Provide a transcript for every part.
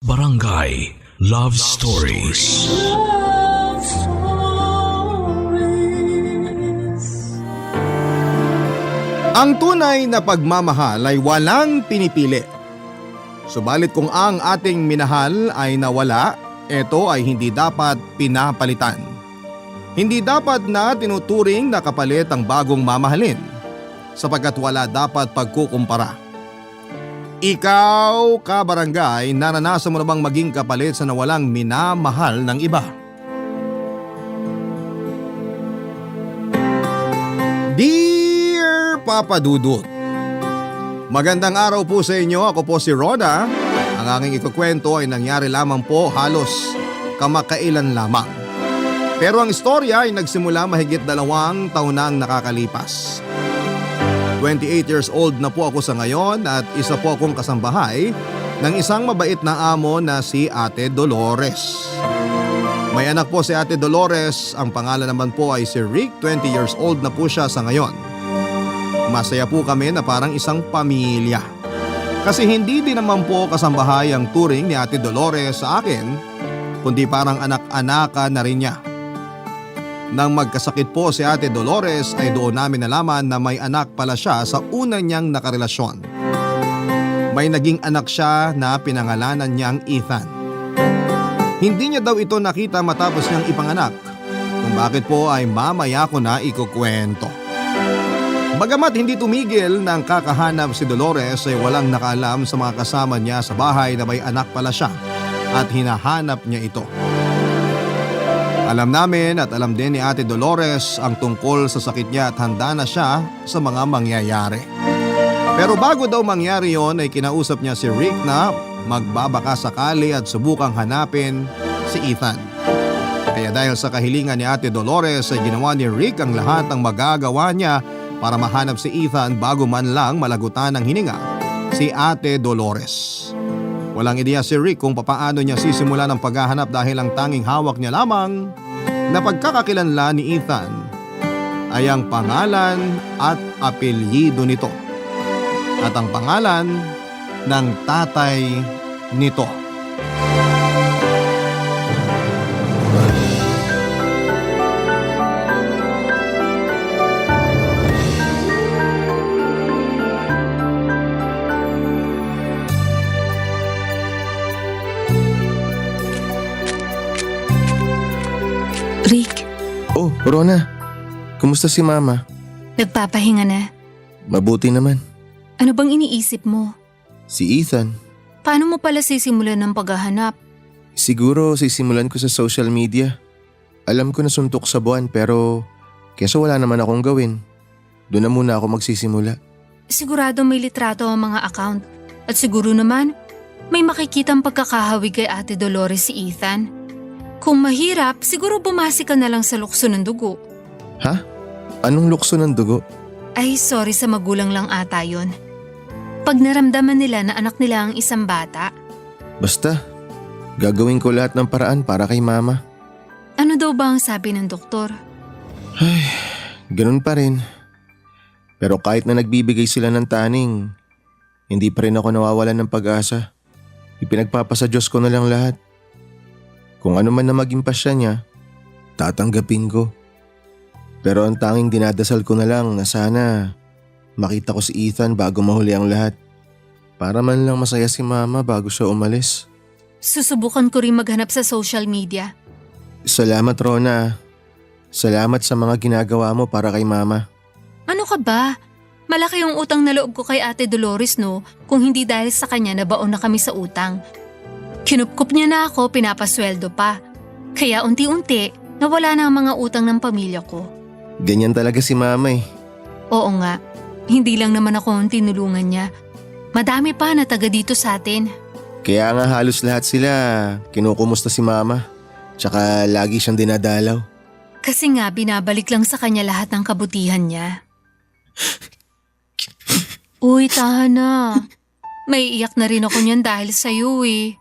Barangay Love Stories. Love Stories. Ang tunay na pagmamahal ay walang pinipili. Subalit kung ang ating minahal ay nawala, ito ay hindi dapat pinapalitan. Hindi dapat na tinuturing na kapalit ang bagong mamahalin, sapagkat wala dapat pagkukumpara. Ikaw, kabarangay, naranasan mo na bang maging kapalit sa nawalang minamahal ng iba? Dear Papa Dudut, magandang araw po sa inyo. Ako po si Rona. Ang aking ikukwento ay nangyari lamang po halos kamakailan lamang. Pero ang istorya ay nagsimula mahigit 2 taon na ang nakakalipas. 28 years old na po ako sa ngayon at isa po akong kasambahay ng isang mabait na amo na si Ate Dolores. May anak po si Ate Dolores, ang pangalan naman po ay si Rick, 20 years old na po siya sa ngayon. Masaya po kami na parang isang pamilya. Kasi hindi din naman po kasambahay ang turing ni Ate Dolores sa akin, kundi parang anak-anakan na rin niya. Nang magkasakit po si Ate Dolores ay doon namin nalaman na may anak pala siya sa una niyang nakarelasyon. May naging anak siya na pinangalanan niyang Ethan. Hindi niya daw ito nakita matapos niyang ipanganak, kung bakit po ay mamaya ko na ikukwento. Bagamat hindi tumigil ng kakahanap si Dolores ay walang nakaalam sa mga kasama niya sa bahay na may anak pala siya at hinahanap niya ito. Alam namin at alam din ni Ate Dolores ang tungkol sa sakit niya at handa na siya sa mga mangyayari. Pero bago daw mangyari yon ay kinausap niya si Rick na magbabaka sakali at subukang hanapin si Ethan. Kaya dahil sa kahilingan ni Ate Dolores ay ginawa ni Rick ang lahat ng magagawa niya para mahanap si Ethan bago man lang malagutan ng hininga si Ate Dolores. Walang ideya si Rick kung papaano niya sisimula ng paghahanap dahil ang tanging hawak niya lamang na pagkakakilanlan ni Ethan ay ang pangalan at apelyido nito at ang pangalan ng tatay nito. Rick, Oh, Rona. Kumusta si Mama? nagpapahinga na. Mabuti naman. Ano bang iniisip mo? Si Ethan. Paano mo pala sisimulan ng paghahanap? Siguro sisimulan ko sa social media. Alam ko na suntok sa buwan pero keso wala naman akong gawin. Doon na muna ako magsisimula. Sigurado may litrato ang mga account. At siguro naman, may makikitang pagkakahawig kay Ate Dolores si Ethan. Kung mahirap, siguro bumasi ka na lang sa lukso ng dugo. Ha? Anong lukso ng dugo? Ay, sorry sa magulang lang ata yun. Pag naramdaman nila na anak nila ang isang bata, Basta, gagawin ko lahat ng paraan para kay Mama. ano daw ba ang sabi ng doktor? Ganun pa rin. Pero kahit na nagbibigay sila ng taning, hindi pa rin ako nawawalan ng pag-asa. Ipinagpapasa Diyos ko na lang lahat. Kung ano man na maging pasya niya, tatanggapin ko. Pero ang tanging dinadasal ko na lang na sana makita ko si Ethan bago mahuli ang lahat. Para man lang masaya si Mama bago siya umalis. Susubukan ko rin maghanap sa social media. Salamat, Rona. Salamat sa mga ginagawa mo para kay Mama. Ano ka ba? Malaki yung utang na loob ko kay Ate Dolores no, kung hindi dahil sa kanya nabaon na kami sa utang. Kinupkup niya na ako, pinapasweldo pa. Kaya unti-unti, nawala na ang mga utang ng pamilya ko. Ganyan talaga si Mama eh. Oo nga, hindi lang naman ako ang tinulungan niya. Madami pa na taga dito sa atin. Kaya nga halos lahat sila kinukumusta si Mama. Tsaka lagi siyang dinadalaw. Kasi nga binabalik lang sa kanya lahat ng kabutihan niya. Uy, tahan na. May iyak na rin ako niyan dahil sa'yo eh.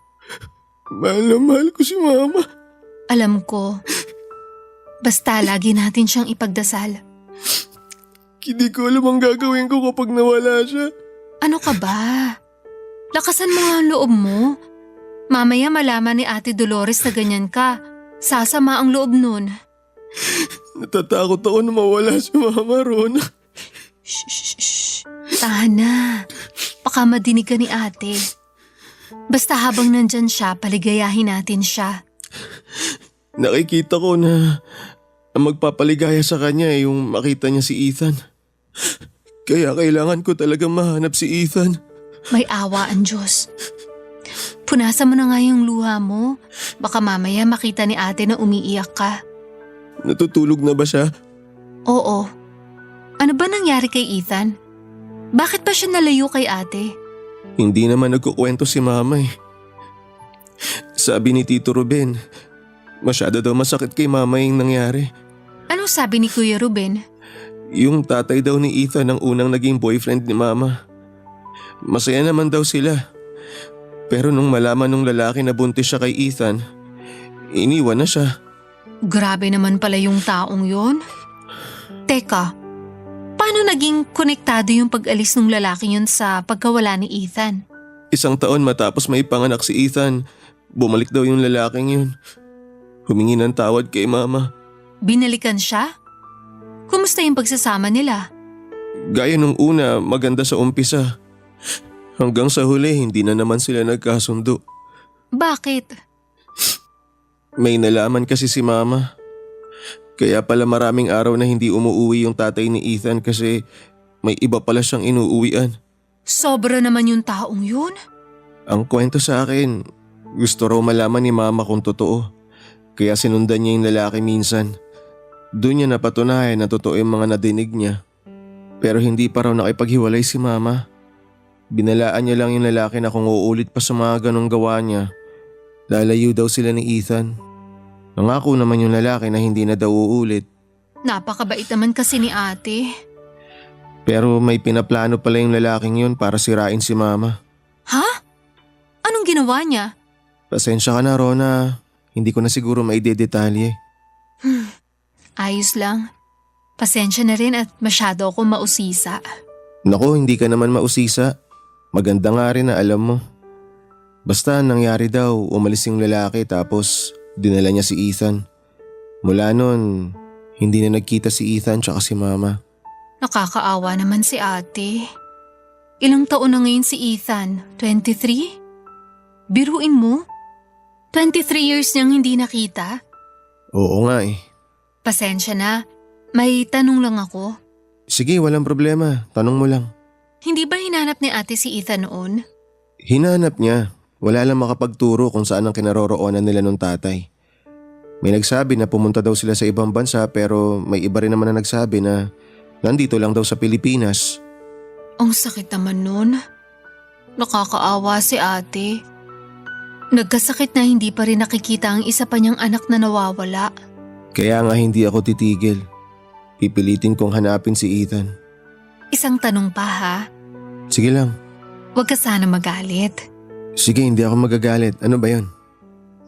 Mahal na mahal ko si Mama. Alam ko. Basta lagi natin siyang ipagdasal. Hindi ko alam ang gagawin ko kapag nawala siya. Ano ka ba? Lakasan mo nga ang loob mo. Mamaya malaman ni Ate Dolores na ganyan ka. Sasama ang loob nun. Natatakot ako na mawala si Mama, Rona. Shh. Tahan na. Baka madinig ka ni ate. Basta habang nandyan siya, paligayahin natin siya. Nakikita ko na ang magpapaligaya sa kanya ay yung makita niya si Ethan. Kaya kailangan ko talagang mahanap si Ethan. May awa ang Diyos. Punasan mo na nga yung luha mo. Baka mamaya makita ni ate na umiiyak ka. Natutulog na ba siya? Oo. Ano ba nangyari kay Ethan? Bakit pa siya nalayo kay ate? Hindi naman nagkukwento si Mama eh. Sabi ni Tito Ruben, masyado daw masakit kay Mama yung nangyari. Anong sabi ni Kuya Ruben? Yung tatay daw ni Ethan ang unang naging boyfriend ni Mama. Masaya naman daw sila. Pero nung malaman nung lalaki na buntis siya kay Ethan, iniwan na siya. Grabe naman pala yung taong yon. Teka, paano naging konektado yung pag-alis ng lalaki yun sa pagkawala ni Ethan? 1 taon matapos may panganak si Ethan, bumalik daw yung lalaking yun. Humingi ng tawad kay Mama. Binalikan siya? Kumusta yung pagsasama nila? Gaya nung una, maganda sa umpisa. Hanggang sa huli, hindi na naman sila nagkasundo. Bakit? May nalaman kasi si Mama. Kaya pala maraming araw na hindi umuwi yung tatay ni Ethan kasi may iba pala siyang inuuwian. Sobra naman yung taong yun. Ang kwento sa akin, gusto raw malaman ni Mama kung totoo. Kaya sinundan niya yung lalaki minsan. Doon niya napatunayan na totoo yung mga nadinig niya. Pero hindi pa raw nakipaghiwalay si Mama. Binalaan niya lang yung lalaki na kung uulit pa sa mga ganong gawa niya, lalayo daw sila ni Ethan. Nangako naman yung lalaki na hindi na daw uulit. Napakabait naman kasi ni ate. Pero may pinaplano pala yung lalaking yun para sirain si Mama. Ha? Anong ginawa niya? Pasensya ka na, Rona. Hindi ko na siguro maidedetalye. Ayos lang. Pasensya na rin at masyado akong mausisa. Naku, hindi ka naman mausisa. Maganda nga rin na alam mo. Basta nangyari daw, umalis yung lalaki tapos dinala niya si Ethan. Mula nun, hindi na nagkita si Ethan tsaka si Mama. Nakakaawa naman si ate. Ilang taon na ngayon si Ethan? 23? Biruin mo? 23 years niyang hindi nakita? Oo nga eh. Pasensya na. May tanong lang ako. Sige, walang problema. Tanong mo lang. Hindi ba hinanap ni ate si Ethan noon? Hinanap niya. Wala lang makapagturo kung saan ang kinaroroonan nila nung tatay. May nagsabi na pumunta daw sila sa ibang bansa pero may iba rin naman na nagsabi na nandito lang daw sa Pilipinas. Ang sakit naman nun. Nakakaawa si ate. Nagkasakit na hindi pa rin nakikita ang isa pa niyang anak na nawawala. Kaya nga hindi ako titigil. Pipilitin kong hanapin si Ethan. Isang tanong pa ha. Sige lang. Huwag ka sana magalit. Sige, hindi ako magagalit. Ano ba yun?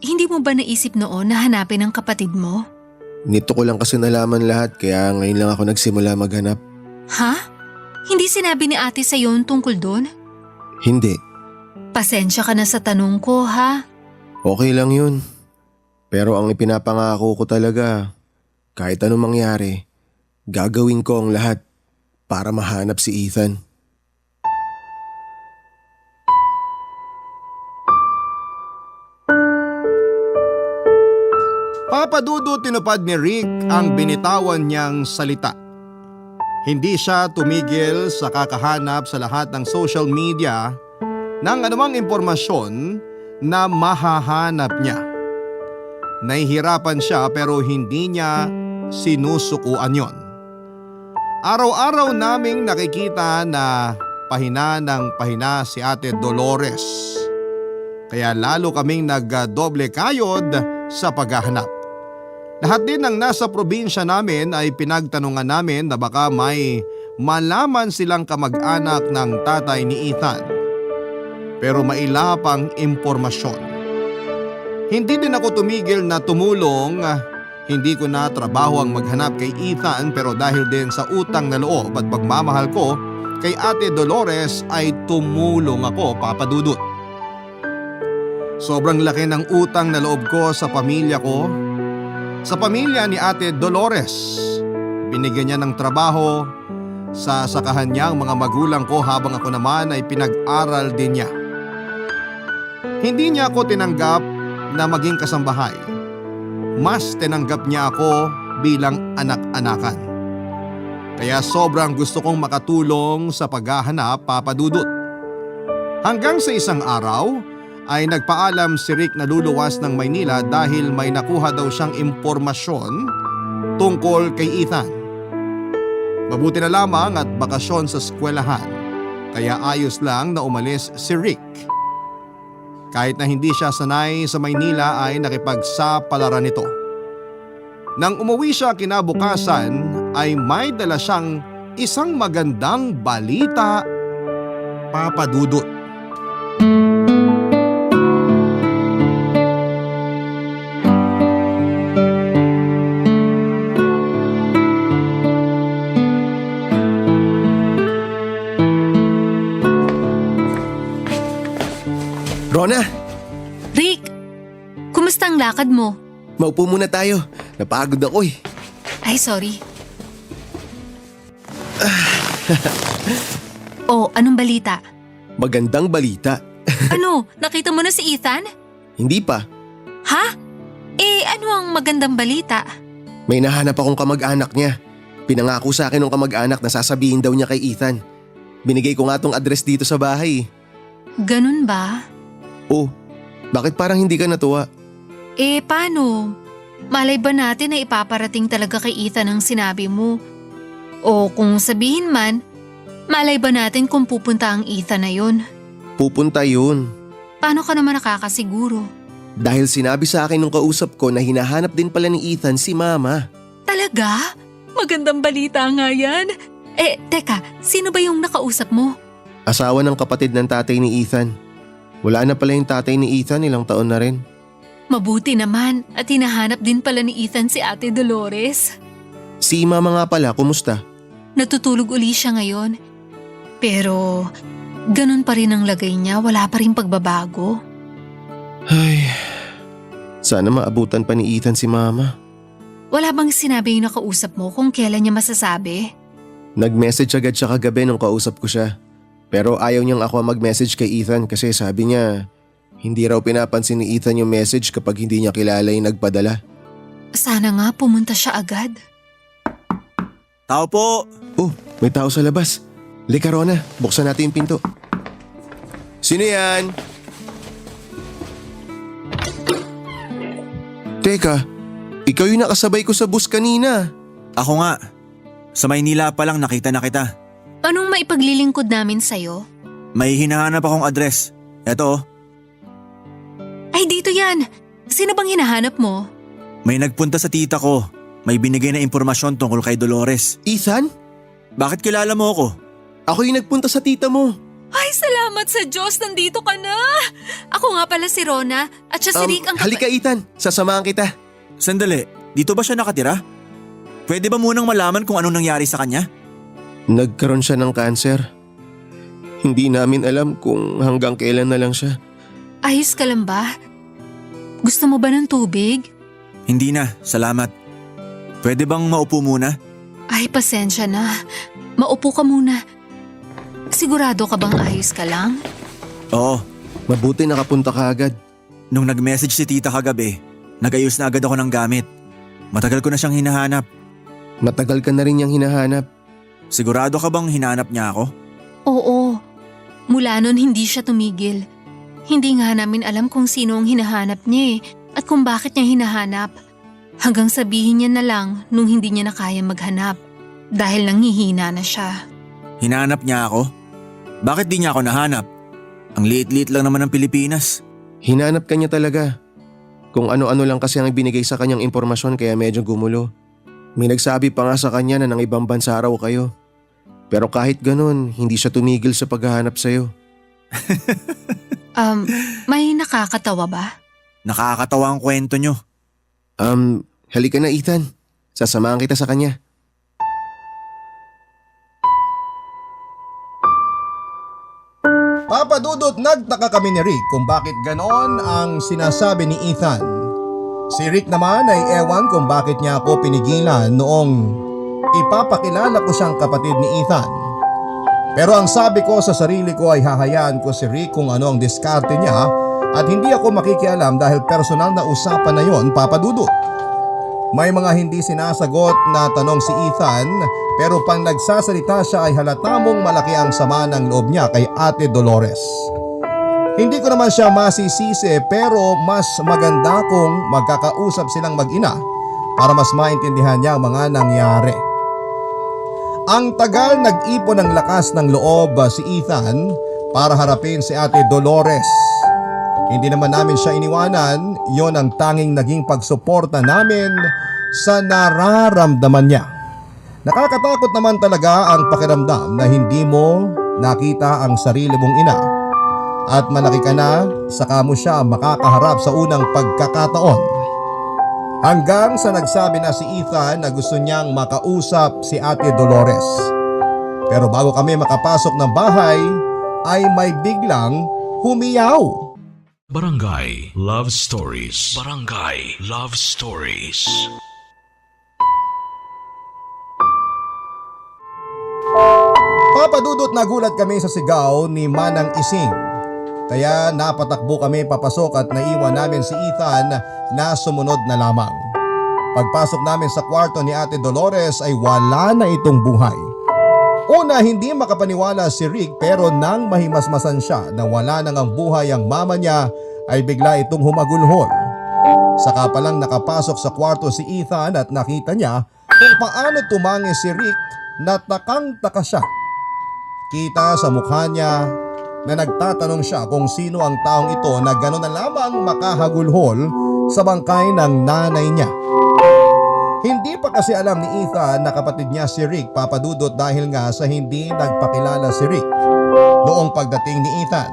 Hindi mo ba naisip noon na hanapin ang kapatid mo? Nito ko lang kasi nalaman lahat kaya ngayon lang ako nagsimula maghanap. Ha? Hindi sinabi ni ate sa'yo tungkol doon? Hindi. Pasensya ka na sa tanong ko ha. Okay lang yun. Pero ang ipinapangako ko talaga, kahit anong mangyari, gagawin ko ang lahat para mahanap si Ethan. Papa Dudu, tinupad ni Rick ang binitawan niyang salita. Hindi siya tumigil sa kakahanap sa lahat ng social media ng anumang impormasyon na mahahanap niya. Nahihirapan siya pero hindi niya sinusukuan yon. Araw-araw naming nakikita na pahina ng pahina si Ate Dolores. Kaya lalo kaming nagdoble kayod sa paghahanap. Lahat din ng nasa probinsya namin ay pinagtanungan namin na baka may malaman silang kamag-anak ng tatay ni Ethan. Pero mailapang impormasyon. Hindi din ako tumigil na tumulong. Hindi ko na trabaho ang maghanap kay Ethan pero dahil din sa utang na loob at pagmamahal ko kay Ate Dolores ay tumulong ako, Papa Dudut. Sobrang laki ng utang na loob ko sa pamilya ko. Sa pamilya ni Ate Dolores. Binigyan niya ng trabaho sa sakahan niya ang mga magulang ko habang ako naman ay pinag-aral din niya. Hindi niya ako tinanggap na maging kasambahay. Mas tinanggap niya ako bilang anak-anakan. Kaya sobrang gusto kong makatulong sa paghahanap, Papa Dudut. Hanggang sa isang araw ay nagpaalam si Rick na luluwas ng Maynila dahil may nakuha daw siyang impormasyon tungkol kay Ethan. Mabuti na lamang at bakasyon sa eskwelahan, kaya ayos lang na umalis si Rick. Kahit na hindi siya sanay sa Maynila ay nakipagsapalaran nito. Nang umuwi siya kinabukasan ay may dala siyang isang magandang balita, Papa Dudut. Rona, Rick, kumusta ang lakad mo? maupo muna tayo. Napagod ako eh. Ay, sorry. Oh, anong balita? Magandang balita. Ano, nakita mo na si Ethan? Hindi pa. Ha? Ano ang magandang balita? May nahanap akong kamag-anak niya. Pinangako sa akin ng kamag-anak na sasabihin daw niya kay Ethan. Binigay ko nga tong address dito sa bahay. Ganun ba? Oh, bakit parang hindi ka natuwa? Paano? Malay ba natin na ipaparating talaga kay Ethan ang sinabi mo? O kung sabihin man, malay ba natin kung pupunta ang Ethan na yun? Pupunta yun. Paano ka naman nakakasiguro? Dahil sinabi sa akin nung kausap ko na hinahanap din pala ni Ethan si Mama. Talaga? Magandang balita nga yan. Teka, sino ba yung nakausap mo? Asawa ng kapatid ng tatay ni Ethan. Wala na pala yung tatay ni Ethan, ilang taon na rin. Mabuti naman at hinahanap din pala ni Ethan si Ate Dolores. Si Mama nga pala, kumusta? Natutulog uli siya ngayon. Pero ganun pa rin ang lagay niya, wala pa rin pagbabago. Ay, sana maabutan pa ni Ethan si Mama. Wala bang sinabi yung nakausap mo kung kailan niya masasabi? Nag-message agad siya kagabi nung kausap ko siya. Pero ayaw niyang ako mag-message kay Ethan kasi sabi niya hindi raw pinapansin ni Ethan yung message kapag hindi niya kilala yung nagpadala. Sana nga pumunta siya agad. Tao po! Oh, may tao sa labas. Lika Rona, buksan natin yung pinto. Sino yan? Teka, ikaw yung nakasabay ko sa bus kanina. Ako nga. Sa Maynila pa lang nakita na kita. Anong maipaglilingkod namin sa'yo? May hinahanap akong address. Eto oh. Ay, dito yan! Sino bang hinahanap mo? May nagpunta sa tita ko. May binigay na impormasyon tungkol kay Dolores. Ethan? Bakit kilala mo ako? Ako yung nagpunta sa tita mo. Ay, salamat sa Diyos! Nandito ka na! Ako nga pala si Rona at siya si Rick ang Halika Ethan, sasamahan kita. Sandali, dito ba siya nakatira? Pwede ba munang malaman kung anong nangyari sa kanya? Nagkaroon siya ng cancer. Hindi namin alam kung hanggang kailan na lang siya. Ayos ka lang ba? Gusto mo ba ng tubig? Hindi na, salamat. Pwede bang maupo muna? Ay, pasensya na. Maupo ka muna. Sigurado ka bang ayos ka lang? Oo, Mabuti nakapunta ka agad. nung nag-message si tita kagabi, nag-ayos na agad ako ng gamit. Matagal ko na siyang hinahanap. Matagal ka na rin niyang hinahanap. Sigurado ka bang hinanap niya ako? Oo. Mula nun hindi siya tumigil. Hindi nga namin alam kung sino ang hinahanap niya at kung bakit niya hinahanap. Hanggang sabihin niya na lang nung hindi niya na kaya maghanap dahil nanghihina na siya. Hinanap niya ako? Bakit di niya ako nahanap? Ang liit-liit lang naman ng Pilipinas. Hinanap ka niya talaga. Kung ano-ano lang kasi ang binigay sa kanyang impormasyon kaya medyo gumulo. May nagsabi pa nga sa kanya na ng ibang bansa raw kayo. Pero kahit ganun, hindi siya tumigil sa paghahanap sa'yo. May nakakatawa ba? Nakakatawa ang kwento niyo. Halika na Ethan. Sasamahan kita sa kanya. Papa Dudut, nagtaka kami ni Rick kung bakit ganon ang sinasabi ni Ethan. Si Rick naman ay ewan kung bakit niya ako pinigilan noong ipapakilala ko siyang kapatid ni Ethan. Pero ang sabi ko sa sarili ko ay hahayaan ko si Rick kung ano ang diskarte niya at hindi ako makikialam dahil personal na usapan na yon, Papa Dudut. May mga hindi sinasagot na tanong si Ethan pero pang nagsasalita siya ay halata mong malaki ang sama ng loob niya kay Ate Dolores. Hindi ko naman siya masisisi pero mas maganda kung magkakausap silang mag-ina para mas maintindihan niya ang mga nangyari. Ang tagal nag-ipon ng lakas ng loob si Ethan para harapin si Ate Dolores. Hindi naman namin siya iniwanan, yon ang tanging naging pagsuporta namin sa nararamdaman niya. Nakakatakot naman talaga ang pakiramdam na hindi mo nakita ang sarili mong ina at malaki ka na saka mo siya makakaharap sa unang pagkakataon. Hanggang sa nagsabi na si Ethan na gusto niyang makausap si Ate Dolores. Pero bago kami makapasok ng bahay ay may biglang humiyaw. Barangay Love Stories. Barangay Love Stories. Papa Dudut, nagulat kami sa sigaw ni Manang Ising. Kaya napatakbo kami papasok at naiwan namin si Ethan na sumunod na lamang. Pagpasok namin sa kwarto ni Ate Dolores ay wala na itong buhay. Una, hindi makapaniwala si Rick pero nang mahimasmasan siya na wala nang ang buhay ang mama niya ay bigla itong humagulhol. Saka palang nakapasok sa kwarto si Ethan at nakita niya kung paano tumangi si Rick na takang-taka siya. Kita sa mukha niya na nagtatanong siya kung sino ang taong ito na gano'n na lamang makahagulhol sa bangkay ng nanay niya. Hindi pa kasi alam ni Ethan na kapatid niya si Rick, Papa Dudut, dahil nga sa hindi nagpakilala si Rick noong pagdating ni Ethan.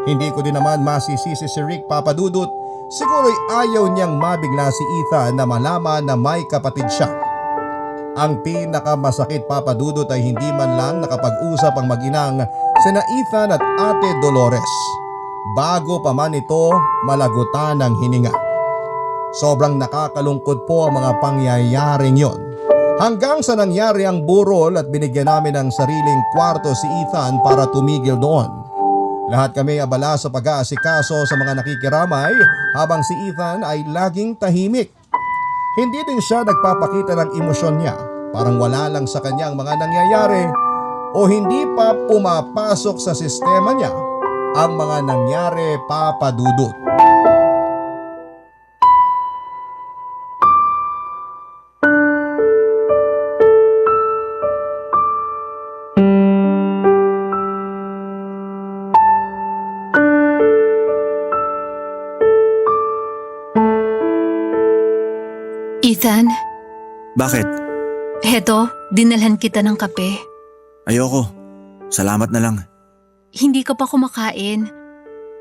Hindi ko din naman masisisi si Rick, Papa Dudut. Siguro'y ayaw niyang mabigla si Ethan na malaman na may kapatid siya. Ang pinakamasakit, Papa Dudut, ay hindi man lang nakapag-usap ang mag-inang sina Ethan at Ate Dolores bago pa man ito malagutan ng hininga. Sobrang nakakalungkot po ang mga pangyayaring yon. Hanggang sa nangyari ang burol at binigyan namin ng sariling kwarto si Ethan para tumigil doon. Lahat kami abala sa pag-aasikaso sa mga nakikiramay habang si Ethan ay laging tahimik. Hindi din siya nagpapakita ng emosyon niya, parang wala lang sa kanya ang mga nangyayari o hindi pa pumapasok sa sistema niya ang mga nangyari, Papa Dudut. Ethan, Bakit? heto, dinalhan kita ng kape. Ayoko. Salamat na lang. Hindi ka pa kumakain.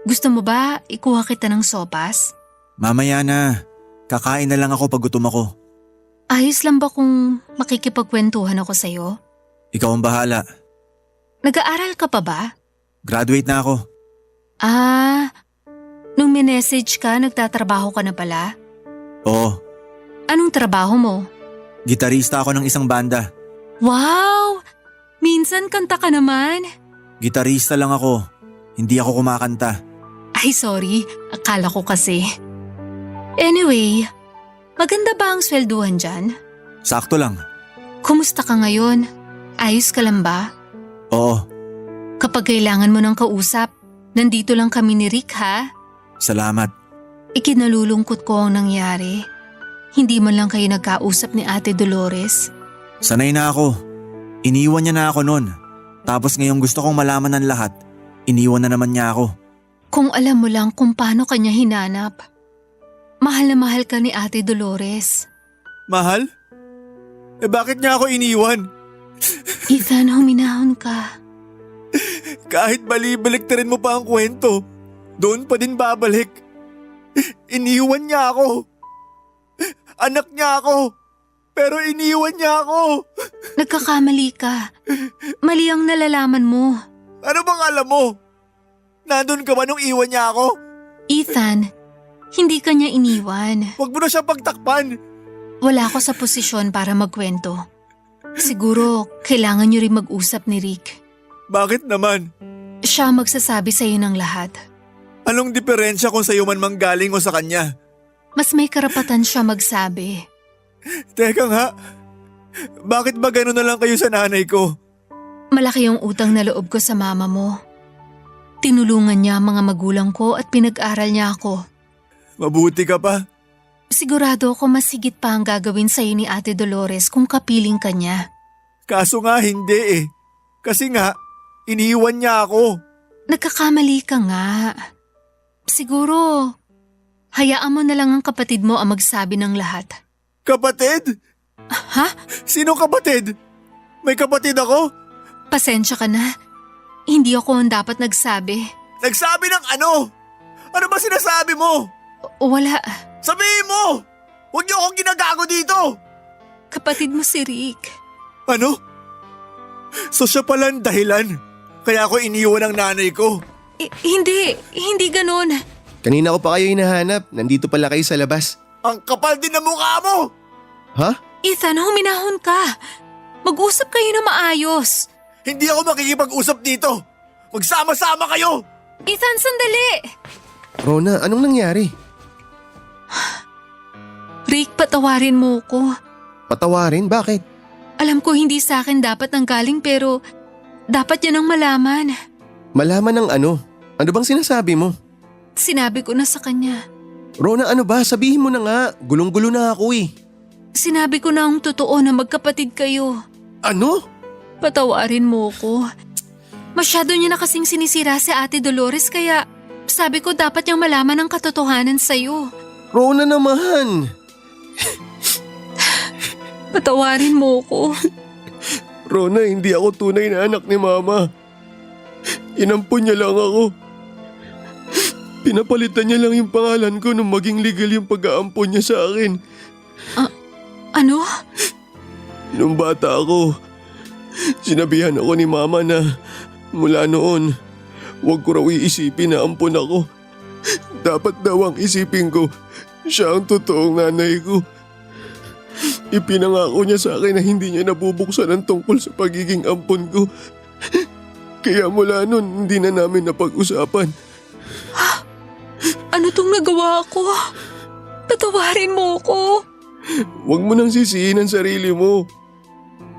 Gusto mo ba ikuha kita ng sopas? Mamaya na. Kakain na lang ako pag gutom ako. Ayos lang ba kung makikipagkwentuhan ako sa'yo? Ikaw ang bahala. Nag-aaral ka pa ba? Graduate na ako. Nung minessage ka, nagtatrabaho ka na pala? Oo. Anong trabaho mo? Gitarista ako ng isang banda. Wow! Minsan kanta ka naman. Gitarista lang ako. Hindi ako kumakanta. Ay sorry, akala ko kasi. Anyway, maganda ba ang swelduhan dyan? Sakto lang. Kumusta ka ngayon? Ayos ka lang ba? Oo. Kapag kailangan mo ng kausap, nandito lang kami ni Rick ha. Salamat. Ikinalulungkot ko ang nangyari. Hindi man lang kayo nagkausap ni Ate Dolores. Sanay na ako. Iniwan niya na ako noon. Tapos ngayong gusto kong malaman ng lahat, iniwan na naman niya ako. Kung alam mo lang kung paano kanya hinanap. Mahal na mahal ka ni Ate Dolores. Mahal? Bakit niya ako iniwan? Ethan, huminahon ka. Kahit bali-baliktarin mo pa ang kwento, doon pa din babalik. Iniwan niya ako. Anak niya ako. Pero iniwan niya ako. Nagkakamali ka. Mali ang nalalaman mo. Ano bang alam mo? Nandun ka ba nung iwan niya ako? Ethan, hindi ka niya iniwan. Huwag mo na siya pagtakpan. Wala ako sa posisyon para magkwento. Siguro, kailangan niyo rin mag-usap ni Rick. Bakit naman? Siya ang magsasabi sa'yo ng lahat. Anong diferensya kung sa'yo man manggaling o sa kanya? Mas may karapatan siya magsabi. Teka nga, bakit ba gano'n na lang kayo sa nanay ko? Malaki yung utang na loob ko sa mama mo. Tinulungan niya ang mga magulang ko at pinag-aral niya ako. Mabuti ka pa. Sigurado ako mas higit pa ang gagawin sa'yo ni Ate Dolores kung kapiling ka niya. Kaso nga hindi eh. Kasi nga, iniwan niya ako. Nagkakamali ka nga. Siguro, hayaan mo na lang ang kapatid mo ang magsabi ng lahat. Kapatid? Ha? Sino kapatid? May kapatid ako? Pasensya ka na. Hindi ako ang dapat nagsabi. Nagsabi ng ano? Ano ba sinasabi mo? Wala. Sabihin mo! Huwag niyo akong ginagago dito! Kapatid mo si Rick. Ano? So siya pala ang dahilan. Kaya ako iniwan ng nanay ko. Hindi ganun. Kanina ko pa kayo hinahanap. Nandito pala kayo sa labas. Ang kapal din ng mukha mo! Ha? Ethan, huminahon ka. Mag-usap kayo na maayos. Hindi ako makikipag-usap dito. Magsama-sama kayo! Ethan, sandali. Rona, anong nangyari? Rick, patawarin mo ko. Patawarin? Bakit? Alam ko hindi sa akin dapat nanggaling pero dapat yan ang malaman. Malaman ng ano? Ano bang sinasabi mo? Sinabi ko na sa kanya. Rona, ano ba? Sabihin mo na nga. Gulong-gulo na ako eh. Sinabi ko na ang totoo na magkapatid kayo. Ano? Patawarin mo ko. Masyado niya na kasing sinisira si Ate Dolores kaya sabi ko dapat niyang malaman ang katotohanan sa'yo. Rona naman. Patawarin mo ko. Rona, hindi ako tunay na anak ni Mama. Inampun niya lang ako. Pinapalitan niya lang yung pangalan ko nung maging legal yung pag-aampon niya sa akin. Ano? Nung bata ako, sinabihan ako ni Mama na mula noon, huwag ko raw iisipin na ampon ako. Dapat daw ang isipin ko, siya ang totoong nanay ko. Ipinangako niya sa akin na hindi niya nabubuksan ang tungkol sa pagiging ampon ko. Kaya mula noon, hindi na namin napag-usapan. Ano tong nagawa ko? Patawarin mo ko. Huwag mo nang sisihin ang sarili mo.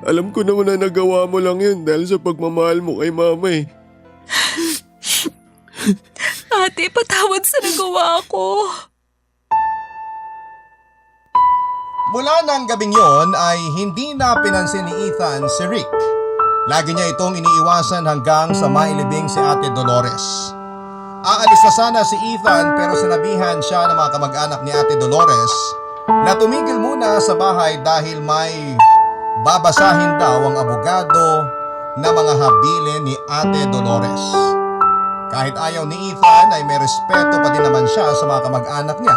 Alam ko naman na nagawa mo lang yun dahil sa pagmamahal mo kay Mama eh. Ate, patawad sa nagawa ko. Mula ng gabing yon ay hindi na pinansin ni Ethan si Rick. Lagi niya itong iniiwasan hanggang sa mailibing si Ate Dolores. Aalis na sana si Ethan pero sinabihan siya ng mga kamag-anak ni Ate Dolores na tumigil muna sa bahay dahil may babasahin daw ang abogado na mga habilin ni Ate Dolores. Kahit ayaw ni Ethan ay may respeto pa din naman siya sa mga kamag-anak niya.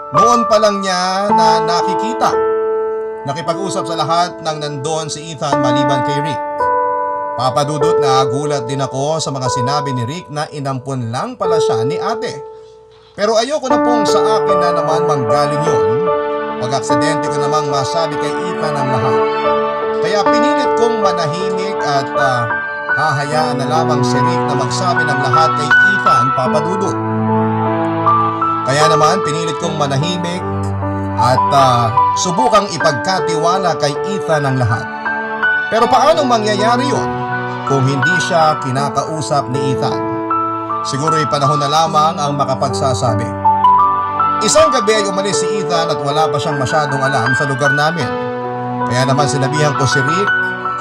Noon pa lang niya na nakikita. Nakipag-usap sa lahat ng nandun si Ethan maliban kay Rick. Papadudot na gulat din ako sa mga sinabi ni Rick na inampun lang pala siya ni ate. Pero ayoko na pong sa akin na naman manggaling yun. Pag-aksidente ko namang masabi kay Ethan ang lahat. Kaya pinilit kong manahimik at hahayaan na lamang si Rick na magsabi ng lahat kay Ethan, papadudot. Kaya naman pinilit kong manahimik at subukang ipagkatiwala kay Ethan ang lahat. Pero paano mangyayari yun kung hindi siya kinakausap ni Ethan? Siguro'y panahon na lamang ang makapagsasabi. Isang gabi ay umalis si Ethan at wala pa siyang masyadong alam sa lugar namin. Kaya naman sinabihan ko si Rick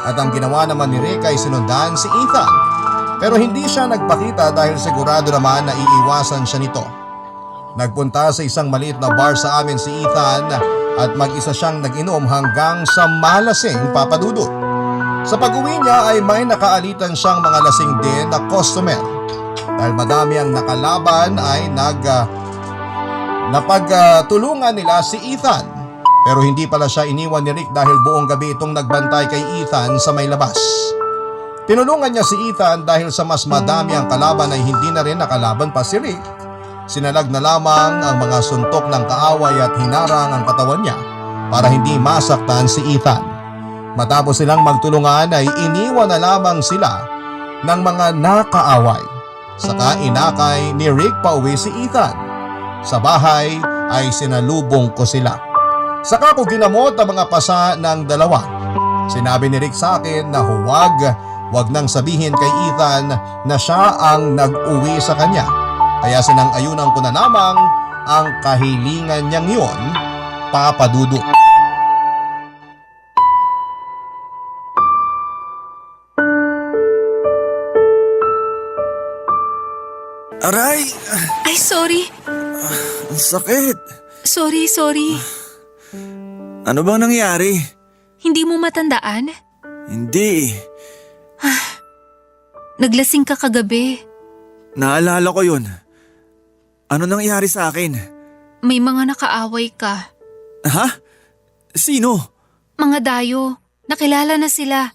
at ang ginawa naman ni Rick ay sinundan si Ethan. Pero hindi siya nagpakita dahil sigurado naman na iiwasan siya nito. Nagpunta sa isang maliit na bar sa amin si Ethan at mag-isa siyang nag-inom hanggang sa malasing, papadudot. Sa pag-uwi niya ay may nakaalitan siyang mga lasing din na customer. Dahil madami ang nakalaban ay napagtulungan nila si Ethan. Pero hindi pala siya iniwan ni Rick dahil buong gabi itong nagbantay kay Ethan sa may labas. Tinulungan niya si Ethan dahil sa mas madami ang kalaban ay hindi na rin nakalaban pa si Rick. Sinalag na lamang ang mga suntok ng kaaway at hinarang ang katawan niya para hindi masaktan si Ethan. Matapos silang magtulungan ay iniwan na lamang sila ng mga nakaaway. Saka inakay ni Rick pauwi si Ethan. Sa bahay ay sinalubong ko sila. Saka ko ginamot ang mga pasa ng dalawa. Sinabi ni Rick sa akin na huwag nang sabihin kay Ethan na siya ang nag-uwi sa kanya. Kaya sinang-ayunan ko na lamang ang kahilingan niyang yun, Papa Dudut. Aray! Ay, sorry. Ang sakit! Sorry. Ano bang nangyari? Hindi mo matandaan? Hindi. Naglasing ka kagabi. Naalala ko yun. Ano nangyari sa akin? May mga nakaaway ka. Ha? Sino? Mga dayo. Nakilala na sila.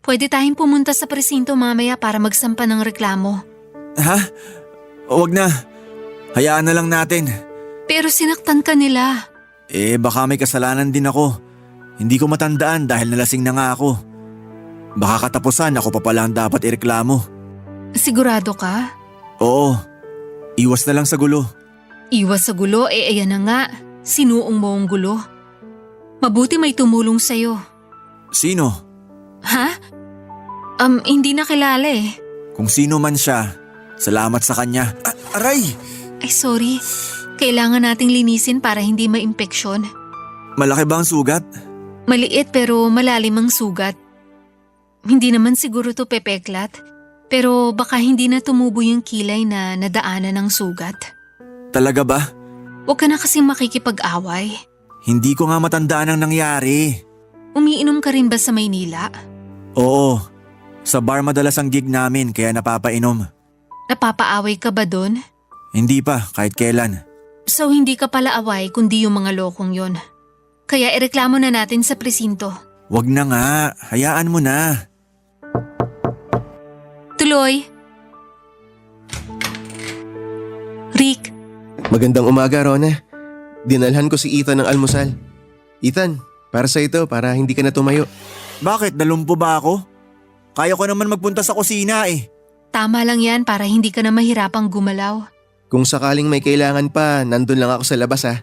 Pwede tayong pumunta sa presinto mamaya para magsampa ng reklamo. Ha? Huwag na. Hayaan na lang natin. Pero sinaktan ka nila. Baka may kasalanan din ako. Hindi ko matandaan dahil nalasing na nga ako. Baka katapusan ako pa pala ang dapat ireklamo. Sigurado ka? Oo. Iwas na lang sa gulo. Iwas sa gulo, ayan na nga. Sinuong mo ang gulo. Mabuti may tumulong sa'yo. Sino? Ha? Hindi nakilala eh. Kung sino man siya, salamat sa kanya. Aray! Ay, sorry. Kailangan nating linisin para hindi ma-impeksyon. Malaki ba ang sugat? Maliit pero malalim ang sugat. Hindi naman siguro to pepeklat. Pero baka hindi na tumubo yung kilay na nadaanan ng sugat. Talaga ba? Huwag ka na kasing makikipag-away. Hindi ko nga matandaan ang nangyari. Umiinom ka rin ba sa Maynila? Oo. Sa bar madalas ang gig namin kaya napapainom. Napapaaway ka ba dun? Hindi pa, kahit kailan. So hindi ka pala away kundi yung mga lokong yon. Kaya ireklamo na natin sa presinto. Wag na nga, hayaan mo na. Tuloy. Rick, Magandang umaga, Rona. Dinalhan ko si Ethan ng almusal. Ethan, para sa ito, para hindi ka na tumayo. Bakit? Nalumpo ba ako? Kaya ko naman magpunta sa kusina eh. tama lang yan para hindi ka na mahirapang gumalaw. Kung sakaling may kailangan pa, nandun lang ako sa labas ha.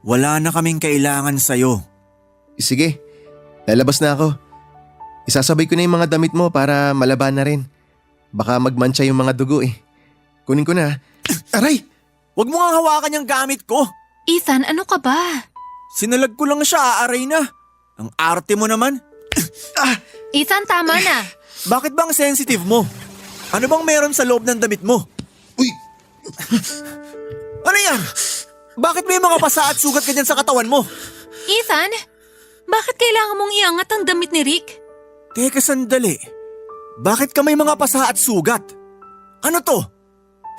Wala na kaming kailangan sa'yo. Sige, lalabas na ako. Isasabay ko na yung mga damit mo para malaban na rin. Baka magmantsa yung mga dugo eh. Kunin ko na. Aray! Huwag mo nga hawakan yung gamit ko. Ethan, ano ka ba? Sinalag ko lang siya, aaray na. Ang arte mo naman. Ethan, tama na. Bakit bang sensitive mo? Ano bang meron sa loob ng damit mo? Uy! Ano yan? Bakit may mga pasa at sugat ka dyan sa katawan mo? Ethan, bakit kailangan mong iangat ang damit ni Rick? Teka sandali. Bakit ka may mga pasa at sugat? Ano to?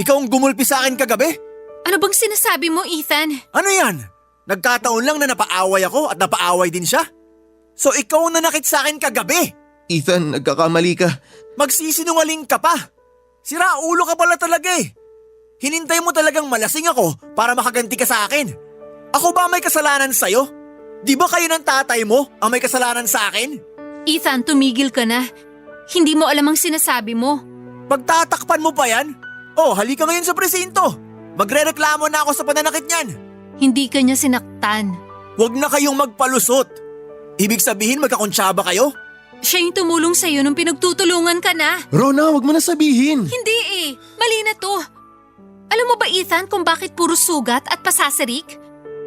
Ikaw ang gumulpi sa akin kagabi? Ano bang sinasabi mo, Ethan? Ano yan? Nagkataon lang na napaaway ako at napaaway din siya? So ikaw ang nanakit sa akin kagabi? Ethan, nagkakamali ka. Magsisinungaling ka pa. Sira ulo ka pala talaga eh. Hinintay mo talagang malasing ako para makaganti ka sa akin. Ako ba may kasalanan sa'yo? Di ba kayo ng tatay mo ang may kasalanan sa akin? Ethan, tumigil ka na. Hindi mo alam ang sinasabi mo. Pagtatakpan mo pa yan? Oh, halika ngayon sa presinto. Magrereklamo na ako sa pananakit niyan. Hindi ka niya sinaktan. Huwag na kayong magpalusot. Ibig sabihin magkakonsyaba kayo? Siya yung tumulong sa'yo nung pinagtutulungan ka na. Rona, wag mo na sabihin. Hindi eh. Mali na to. Alam mo ba, Ethan, kung bakit puro sugat at pasasirik?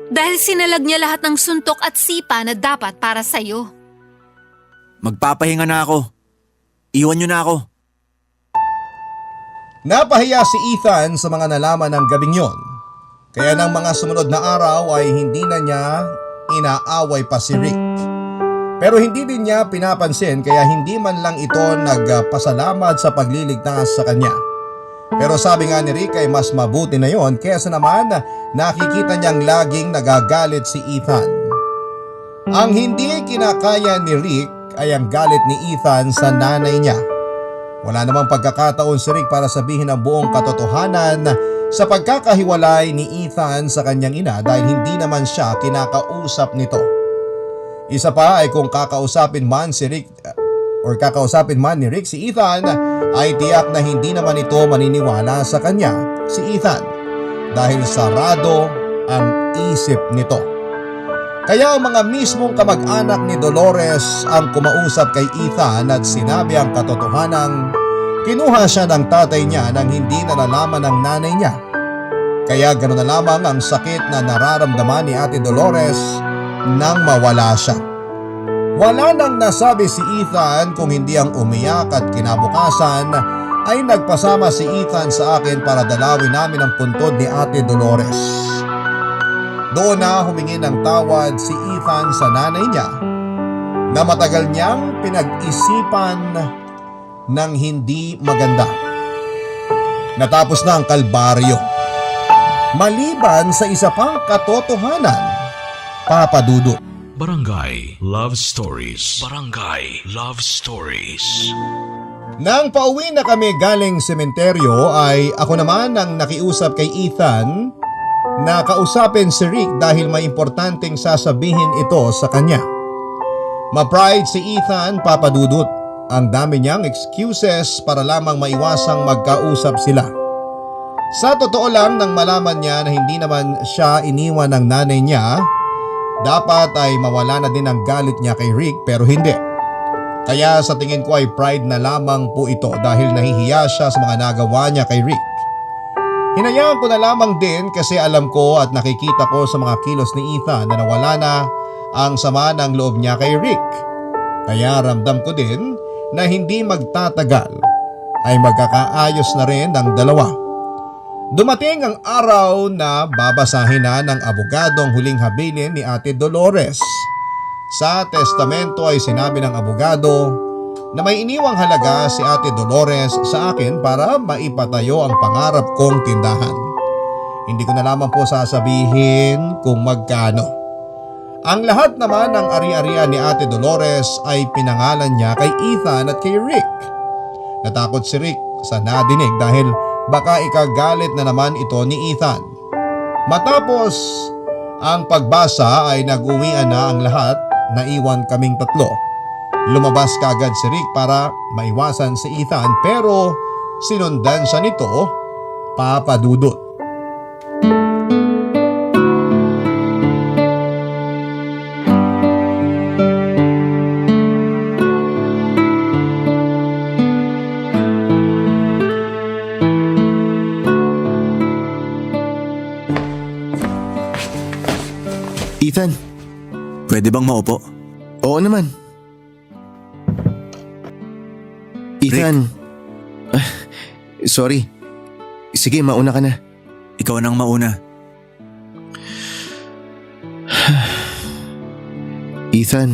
Dahil sinalag niya lahat ng suntok at sipa na dapat para sa'yo. Magpapahinga na ako. Iwan niyo na ako. Napahiya si Ethan sa mga nalaman ng gabing yon. Kaya ng mga sumunod na araw ay hindi na niya inaaway pa si Rick. Pero hindi din niya pinapansin kaya hindi man lang ito nagpasalamat sa pagliligtas sa kanya. Pero sabi nga ni Rick ay mas mabuti na yon kaysa naman nakikita niyang laging nagagalit si Ethan. Ang hindi kinakaya ni Rick ay ang galit ni Ethan sa nanay niya. Wala namang pagkakataon si Rick para sabihin ang buong katotohanan sa pagkakahiwalay ni Ethan sa kanyang ina dahil hindi naman siya kinakausap nito. Isa pa ay kung kakausapin man ni Rick si Ethan ay tiyak na hindi naman ito maniniwala sa kanya si Ethan dahil sarado ang isip nito. Kaya ang mga mismong kamag-anak ni Dolores ang kumausap kay Ethan at sinabi ang katotohanang kinuha siya ng tatay niya nang hindi nalalaman ng nanay niya. Kaya ganoon na lamang ang sakit na nararamdaman ni Ate Dolores nang mawala siya. Wala nang nasabi si Ethan kung hindi ang umiyak at kinabukasan ay nagpasama si Ethan sa akin para dalawin namin ang puntod ni Ate Dolores. Doon na humingi ng tawad si Ethan sa nanay niya na matagal niyang pinag-isipan ng hindi maganda. Natapos na ang kalbaryo. Maliban sa isa pang katotohanan, Papa Dudut. Barangay Love Stories. Barangay Love Stories. Nang pauwi na kami galing sementeryo ay ako naman ang nakiusap kay Ethan na kausapin si Rick dahil may importanteng sasabihin ito sa kanya. Ma-pride si Ethan, Papa Dudut. Ang dami niyang excuses para lamang maiwasang magkausap sila. Sa totoo lang nang malaman niya na hindi naman siya iniwan ng nanay niya, dapat ay mawala na din ang galit niya kay Rick pero hindi. Kaya sa tingin ko ay pride na lamang po ito dahil nahihiya siya sa mga nagawa niya kay Rick. Hinayaan ko na lamang din kasi alam ko at nakikita ko sa mga kilos ni Ethan na nawala na ang sama ng loob niya kay Rick. Kaya ramdam ko din na hindi magtatagal ay magkakaayos na rin ang dalawa. Dumating ang araw na babasahin na ng abogado ang huling habilin ni Ate Dolores. Sa testamento ay sinabi ng abogado na may iniwang halaga si Ate Dolores sa akin para maipatayo ang pangarap kong tindahan. Hindi ko na lamang po sasabihin kung magkano. Ang lahat naman ng ari-arian ni Ate Dolores ay pinangalan niya kay Ethan at kay Rick. Natakot si Rick sa nadinig dahil baka ikagalit na naman ito ni Ethan. Matapos ang pagbasa ay nag-uwian na ang lahat, naiwan kaming tatlo. Lumabas kagad si Rick para maiwasan si Ethan pero sinundan siya nito, Papa Dudut. Ethan, Pwede bang maupo? oo naman. Ethan, sorry. Sige, mauna ka na. Ikaw nang mauna. Ethan,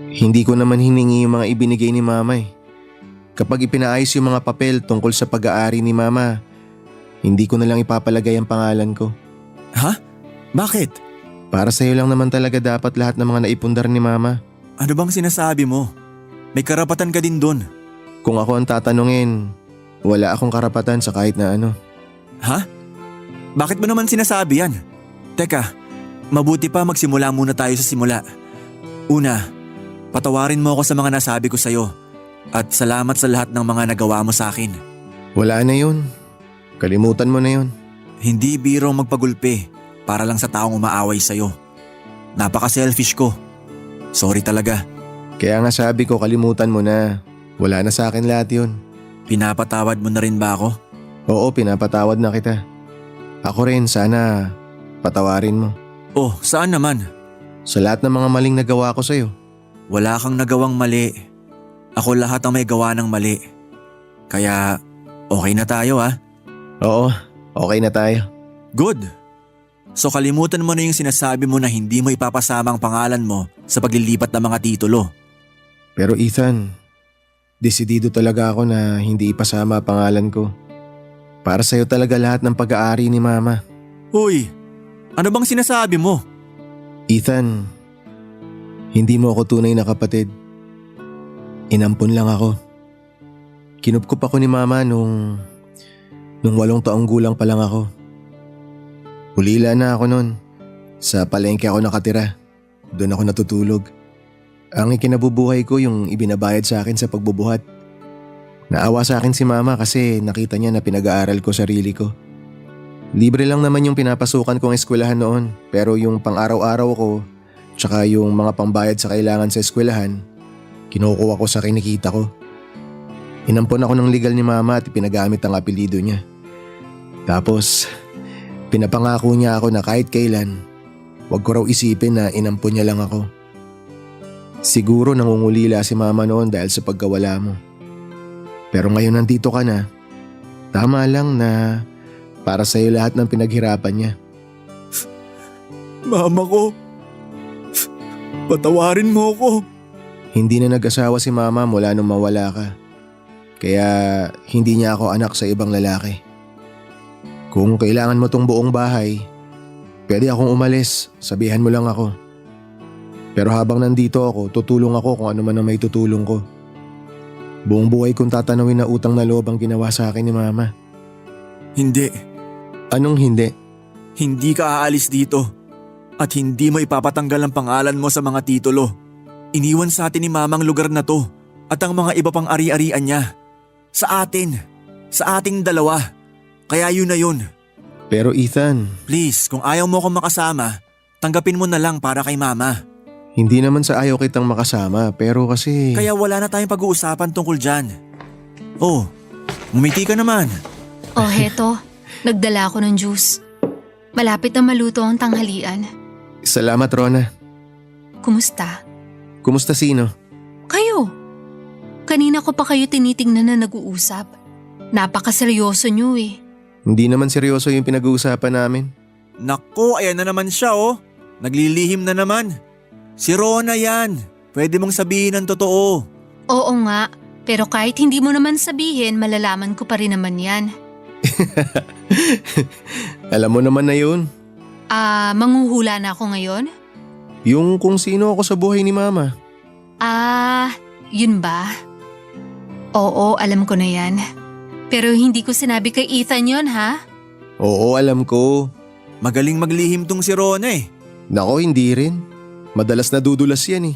hindi ko naman hiningi yung mga ibinigay ni Mama eh. Kapag ipinaayos yung mga papel tungkol sa pag-aari ni Mama, hindi ko na lang ipapalagay ang pangalan ko. Ha? Bakit? Para sa'yo lang naman talaga dapat lahat ng mga naipundar ni Mama. Ano bang sinasabi mo? May karapatan ka din doon. Kung ako ang tatanungin, wala akong karapatan sa kahit na ano. Ha? Bakit mo naman sinasabi yan? Teka, mabuti pa magsimula muna tayo sa simula. Una, patawarin mo ako sa mga nasabi ko sa'yo at salamat sa lahat ng mga nagawa mo sa akin. Wala na yun. Kalimutan mo na yun. Hindi biro magpagulpi para lang sa taong umaaway sa'yo. Napaka-selfish ko. Sorry talaga. Kaya nga sabi ko kalimutan mo na. Wala na sa akin lahat yun. Pinapatawad mo na rin ba ako? Oo, pinapatawad na kita. Ako rin, sana patawarin mo. Oh, saan naman? Sa lahat ng mga maling nagawa ko sa'yo. Wala kang nagawang mali. Ako lahat ang may gawa ng mali. Kaya okay na tayo ha? Oo, okay na tayo. Good. So kalimutan mo na yung sinasabi mo na hindi mo ipapasama ang pangalan mo sa paglilipat ng mga titulo. Pero Ethan, desidido talaga ako na hindi ipasama ang pangalan ko. Para sa'yo talaga lahat ng pag-aari ni Mama. Uy, ano bang sinasabi mo? Ethan, hindi mo ako tunay na kapatid. Inampun lang ako. Kinupkup ako ni mama nung 8 taong gulang pa lang ako. Ulila na ako nun. Sa palengke ako nakatira. Doon ako natutulog. Ang ikinabubuhay ko yung ibinabayad sa akin sa pagbubuhat. Naawa sa akin si mama kasi nakita niya na pinag-aaral ko sarili ko. Libre lang naman yung pinapasukan kong eskwelahan noon, pero yung pang-araw-araw ko tsaka yung mga pambayad sa kailangan sa eskwelahan, kinukuha ko sa kinikita ko. Inampon ako ng legal ni mama at ipinagamit ang apelido niya. Tapos, pinapangako niya ako na kahit kailan, wag ko raw isipin na inampon niya lang ako. Siguro nangungulila si mama noon dahil sa pagkawala mo. Pero ngayon nandito ka na, tama lang na para sa'yo lahat ng pinaghirapan niya. Mama ko, patawarin mo ko. Hindi na nag-asawa si mama mula nung mawala ka. Kaya hindi niya ako anak sa ibang lalaki. Kung kailangan mo tong buong bahay, pwede akong umalis, sabihan mo lang ako. Pero habang nandito ako, tutulong ako kung ano man ang may tutulong ko. Buong buhay kong tatanawin na utang na loob ang ginawa sa akin ni mama. Hindi. Anong hindi? Hindi ka aalis dito. At hindi mo ipapatanggal ang pangalan mo sa mga titulo. Iniwan sa atin ni mama ang lugar na to at ang mga iba pang ari-arian niya. Sa atin. Sa ating dalawa. Kaya yun na yun. Pero Ethan… Please, kung ayaw mo akong makasama, tanggapin mo na lang para kay mama. Hindi naman sa ayaw kitang makasama, pero kasi… Kaya wala na tayong pag-uusapan tungkol dyan. Oh, ngumiti ka naman. Oh, heto. Nagdala ako ng juice. Malapit na maluto ang tanghalian. Salamat, Rona. Kumusta? Kumusta sino? Kayo. Kanina ko pa kayo tinitingnan na nag-uusap. Napakaseryoso niyo eh. Hindi naman seryoso yung pinag-uusapan namin. Nako, ayan na naman siya oh. Naglilihim na naman. Si Rona yan. Pwede mong sabihin ang totoo. Oo nga, pero kahit hindi mo naman sabihin, malalaman ko pa rin naman yan. Alam mo naman na yun. Manghuhula na ako ngayon? Yung kung sino ako sa buhay ni mama. Yun ba? Oo, alam ko na yan. Pero hindi ko sinabi kay Ethan yon ha? Oo, alam ko. Magaling maglihim tong si Rona eh. Nako, hindi rin. Madalas nadudulas yan eh.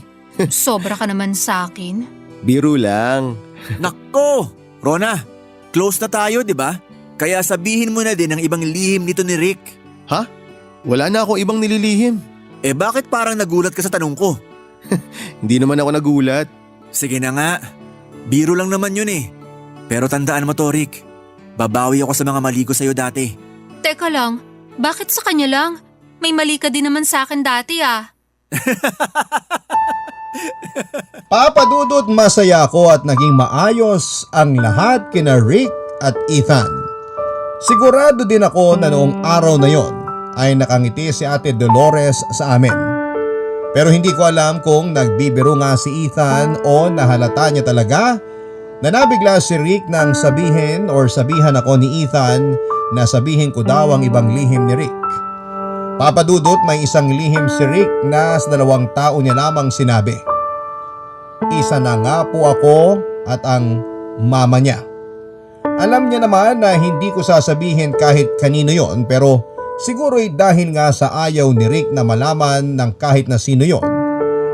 Sobra ka naman sa akin. Biro lang. Nako! Rona, close na tayo, di ba? Kaya sabihin mo na din ang ibang lihim nito ni Rick. Ha? Wala na ako ibang nililihim. Eh bakit parang nagulat ka sa tanong ko? Hindi naman ako nagulat. Sige na nga. Biro lang naman yun eh. Pero tandaan mo to, Rick. Babawi ako sa mga mali ko sa'yo dati. Teka lang, bakit sa kanya lang? May mali ka din naman sa akin dati ah. Papa Dudut, masaya ako at naging maayos ang lahat kina Rick at Ethan. Sigurado din ako na noong araw na yon ay nakangiti si Ate Dolores sa amin. Pero hindi ko alam kung nagbibiro nga si Ethan o nahalata niya talaga na nabigla si Rick nang sabihin sabihan ako ni Ethan na sabihin ko daw ang ibang lihim ni Rick. Papa Dudut, may isang lihim si Rick na sa 2 tao niya lamang sinabi. Isa na nga po ako at ang mama niya. Alam niya naman na hindi ko sasabihin kahit kanino yon, pero siguro'y dahil nga sa ayaw ni Rick na malaman ng kahit na sino yon,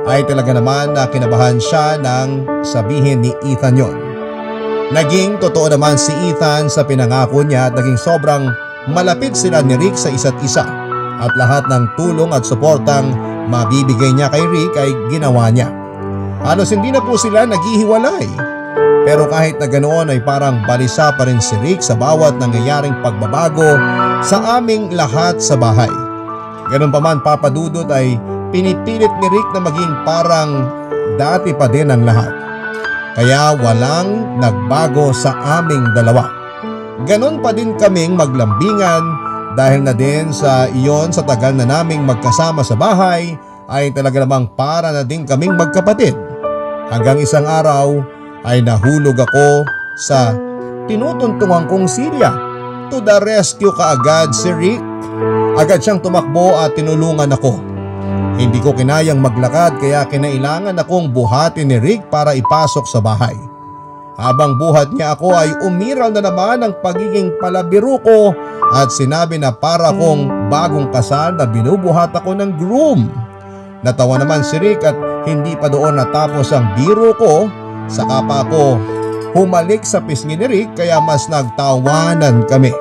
ay talaga naman na kinabahan siya nang sabihin ni Ethan yon. Naging totoo naman si Ethan sa pinangako niya at naging sobrang malapit sila ni Rick sa isa't isa. At lahat ng tulong at suportang mabibigay niya kay Rick ay ginawa niya. Halos hindi na po sila naghihiwalay. Pero kahit na ganoon ay parang balisa pa rin si Rick sa bawat nangyayaring pagbabago sa aming lahat sa bahay. Ganun pa man, Papa Dudut, ay pinipilit ni Rick na maging parang dati pa din ang lahat. Kaya walang nagbago sa aming dalawa. Ganun pa din kaming maglambingan. Dahil na din sa iyon sa tagal na naming magkasama sa bahay ay talaga namang para na din kaming magkapatid. Hanggang isang araw ay nahulog ako sa tinutuntungan kong silya. To the rescue kaagad si Rick. Agad siyang tumakbo at tinulungan ako. Hindi ko kinayang maglakad kaya kinailangan akong buhatin ni Rick para ipasok sa bahay. Habang buhat niya ako ay umiral na naman ang pagiging palabiro ko at sinabi na para kong bagong kasal na binubuhat ako ng groom. Natawa naman si Rick at hindi pa doon natapos ang biro ko. Saka pa ako humalik sa pisngi ni Rick kaya mas nagtawanan kami.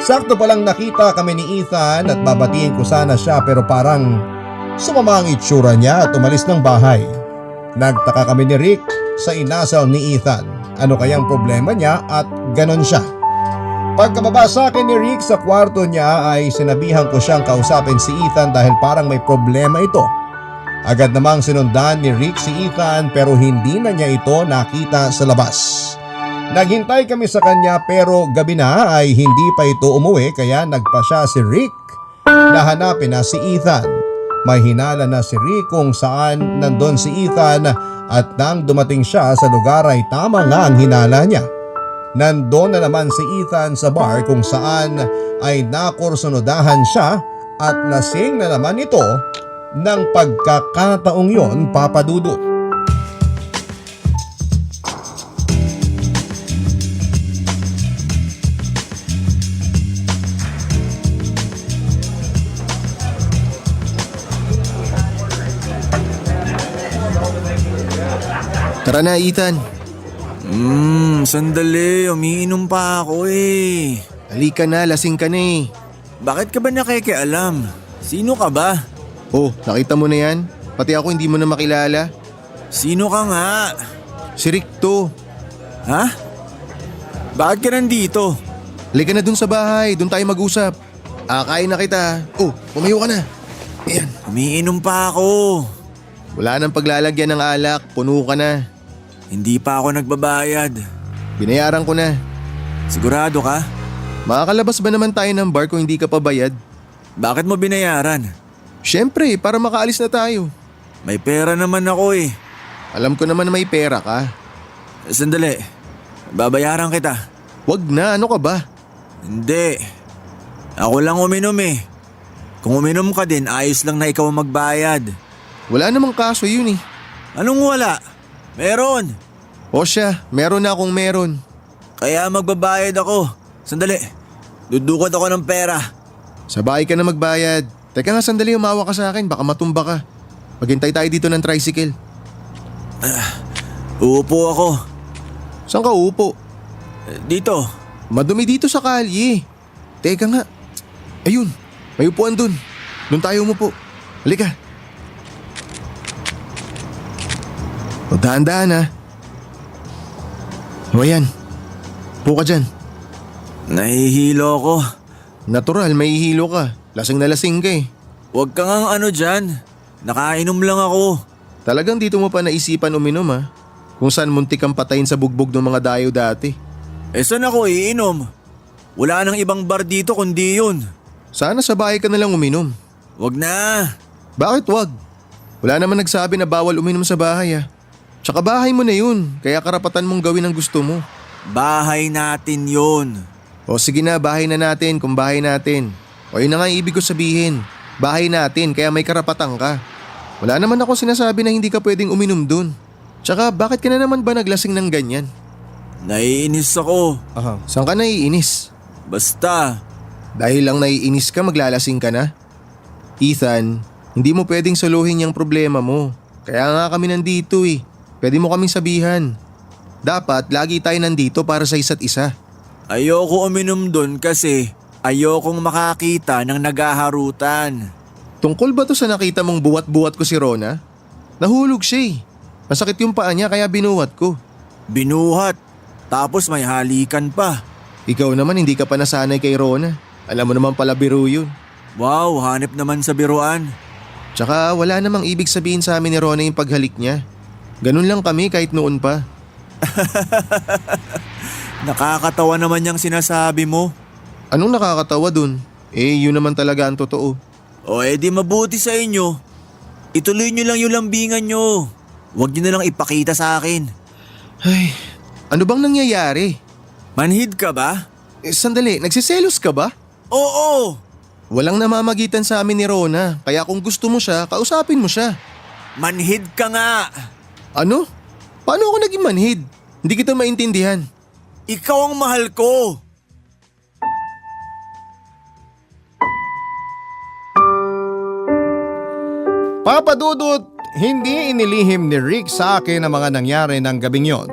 Sakto palang nakita kami ni Ethan at babatiin ko sana siya pero parang sumama ang itsura niya at umalis ng bahay. Nagtaka kami ni Rick sa inasal ni Ethan. Ano kayang problema niya at ganon siya. Pagkababa sa akin ni Rick sa kwarto niya ay sinabihan ko siyang kausapin si Ethan dahil parang may problema ito. Agad namang sinundan ni Rick si Ethan pero hindi na niya ito nakita sa labas. Naghintay kami sa kanya pero gabi na ay hindi pa ito umuwi kaya nagpa siya si Rick na hanapin na si Ethan. May hinala na si Rick kung saan nandun si Ethan at nang dumating siya sa lugar ay tama nga ang hinala niya. Nandun na naman si Ethan sa bar kung saan ay nakursunodahan siya at lasing na naman ito ng pagkakataong yon, Papa Dudut. Tara na, Ethan. Sandali. Umiinom pa ako eh. Halika na, lasing ka na eh. Bakit ka ba nakikialam? Sino ka ba? Oh, nakita mo na yan? Pati ako hindi mo na makilala. Sino ka nga? Si Rick to. Ha? Bakit ka nandito? Halika na dun sa bahay, dun tayo mag-usap. Akain na kita. Oh, pumayo ka na. Ayan. Umiinom pa ako. Wala nang paglalagyan ng alak, puno ka na. Hindi pa ako nagbabayad. Binayaran ko na. Sigurado ka? Makakalabas ba naman tayo ng bar kung hindi ka pa bayad? Bakit mo binayaran? Siyempre, para makaalis na tayo. May pera naman ako eh. Alam ko naman na may pera ka. Sandali. Babayaran kita. Wag na, ano ka ba? Hindi. Ako lang uminom eh. Kung uminom ka din, ayos lang na ikaw ang magbayad. Wala namang kaso yun eh. Anong wala? Meron. O siya, meron na akong meron. Kaya magbabayad ako. Sandali. Dudukot ako ng pera. Sa bahay ka na magbayad. Teka nga sandali, umawa ka sa akin, baka matumba ka. Maghintay tayo dito ng tricycle. Uupo ako. Saan ka uupo? Dito. Madumi dito sa kalye. Teka nga. Ayun, may upuan dun. Doon tayo umupo. Halika. O dahan-dahan ha. O ayan. Upo ka dyan. Nahihilo ako. Natural, may hihilo ka. Lasing na lasing ka eh. Huwag ka ngang ano dyan. Nakainom lang ako. Talagang dito mo pa naisipan uminom ha. Kung saan muntik kang patayin sa bugbog ng mga dayo dati. Saan ako iinom? Wala nang ibang bar dito kundi yun. Sana sa bahay ka na lang uminom. Huwag na. Bakit wag? Wala naman nagsabi na bawal uminom sa bahay ha. Tsaka bahay mo na yun, kaya karapatan mong gawin ang gusto mo. Bahay natin yun. O sige na, bahay na natin kung bahay natin. O yun na nga yung ibig ko sabihin. Bahay natin, kaya may karapatan ka. Wala naman ako sinasabi na hindi ka pwedeng uminom dun. Tsaka bakit ka na naman ba naglasing ng ganyan? Naiinis ako. Saan ka naiinis? Basta. Dahil lang naiinis ka, maglalasing ka na? Ethan, hindi mo pwedeng soluhin yung problema mo. Kaya nga kami nandito eh. Pwede mo kaming sabihan. Dapat lagi tayo nandito para sa isa't isa. Ayoko uminom dun kasi ayokong makakita ng nagaharutan. Tungkol ba to sa nakita mong buwat-buwat ko si Rona? Nahulog siya eh. Masakit yung paa niya kaya binuhat ko. Binuhat. Tapos may halikan pa. Ikaw naman hindi ka pa nasanay kay Rona. Alam mo naman pala biro yun. Wow, hanip naman sa biruan. Tsaka wala namang ibig sabihin sa amin ni Rona yung paghalik niya. Ganun lang kami kahit noon pa. Nakakatawa naman yung sinasabi mo. Anong nakakatawa dun? Eh yun naman talaga ang totoo. O edi mabuti sa inyo. Ituloy nyo lang yung lambingan nyo. Huwag nyo na lang ipakita sa akin. Ay, ano bang nangyayari? Manhid ka ba? Sandali, nagsiselos ka ba? Oo! Walang namamagitan sa amin ni Rona, kaya kung gusto mo siya, kausapin mo siya. Manhid ka nga! Ano? Paano ako naging manhid? Hindi kita maintindihan. Ikaw ang mahal ko. Papa Dudut, hindi inilihim ni Rick sa akin ang mga nangyari ng gabing yon.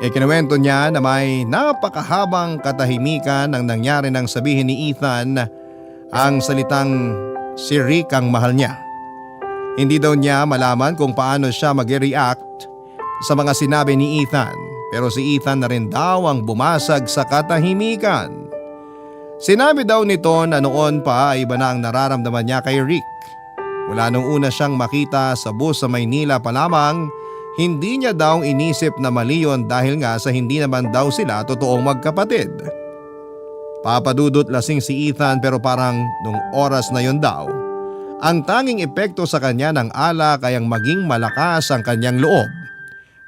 Ikinuwento niya na may napakahabang katahimikan ang nangyari nang sabihin ni Ethan ang salitang si Rick ang mahal niya. Hindi daw niya malaman kung paano siya mag-react sa mga sinabi ni Ethan, pero si Ethan na rin daw ang bumasag sa katahimikan. Sinabi daw nito na noon pa ay iba na ang nararamdaman niya kay Rick. Mula nung una siyang makita sa bus sa Maynila pa lamang, hindi niya daw inisip na mali yun dahil nga sa hindi naman daw sila totoong magkapatid. Papadudot lasing si Ethan pero parang nung oras na yun daw, ang tanging epekto sa kanya ng alak ay ang maging malakas ang kanyang loob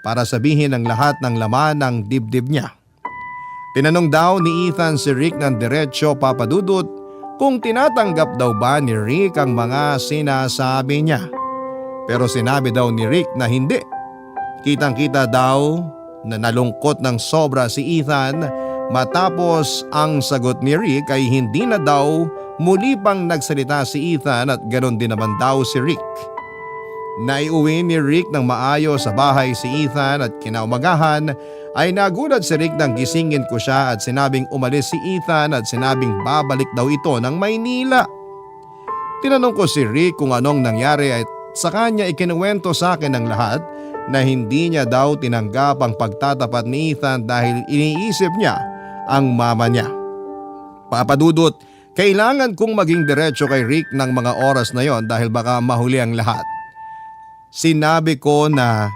para sabihin ang lahat ng laman ng dibdib niya. Tinanong daw ni Ethan si Rick ng diretsyo, Papadudot, kung tinatanggap daw ba ni Rick ang mga sinasabi niya. Pero sinabi daw ni Rick na hindi. Kitang-kita daw na nalungkot ng sobra si Ethan matapos ang sagot ni Rick ay hindi na daw muli pang nagsalita si Ethan at ganoon din naman daw si Rick. Naiuwi ni Rick ng maayos sa bahay si Ethan at kinaumagahan ay nagulat si Rick nang gisingin ko siya at sinabing umalis si Ethan at sinabing babalik daw ito ng Maynila. Tinanong ko si Rick kung anong nangyari at sa kanya ikinuwento sa akin ng lahat na hindi niya daw tinanggap ang pagtatapat ni Ethan dahil iniisip niya ang mama niya. Papadudot, kailangan kong maging diretso kay Rick ng mga oras na yon dahil baka mahuli ang lahat. Sinabi ko na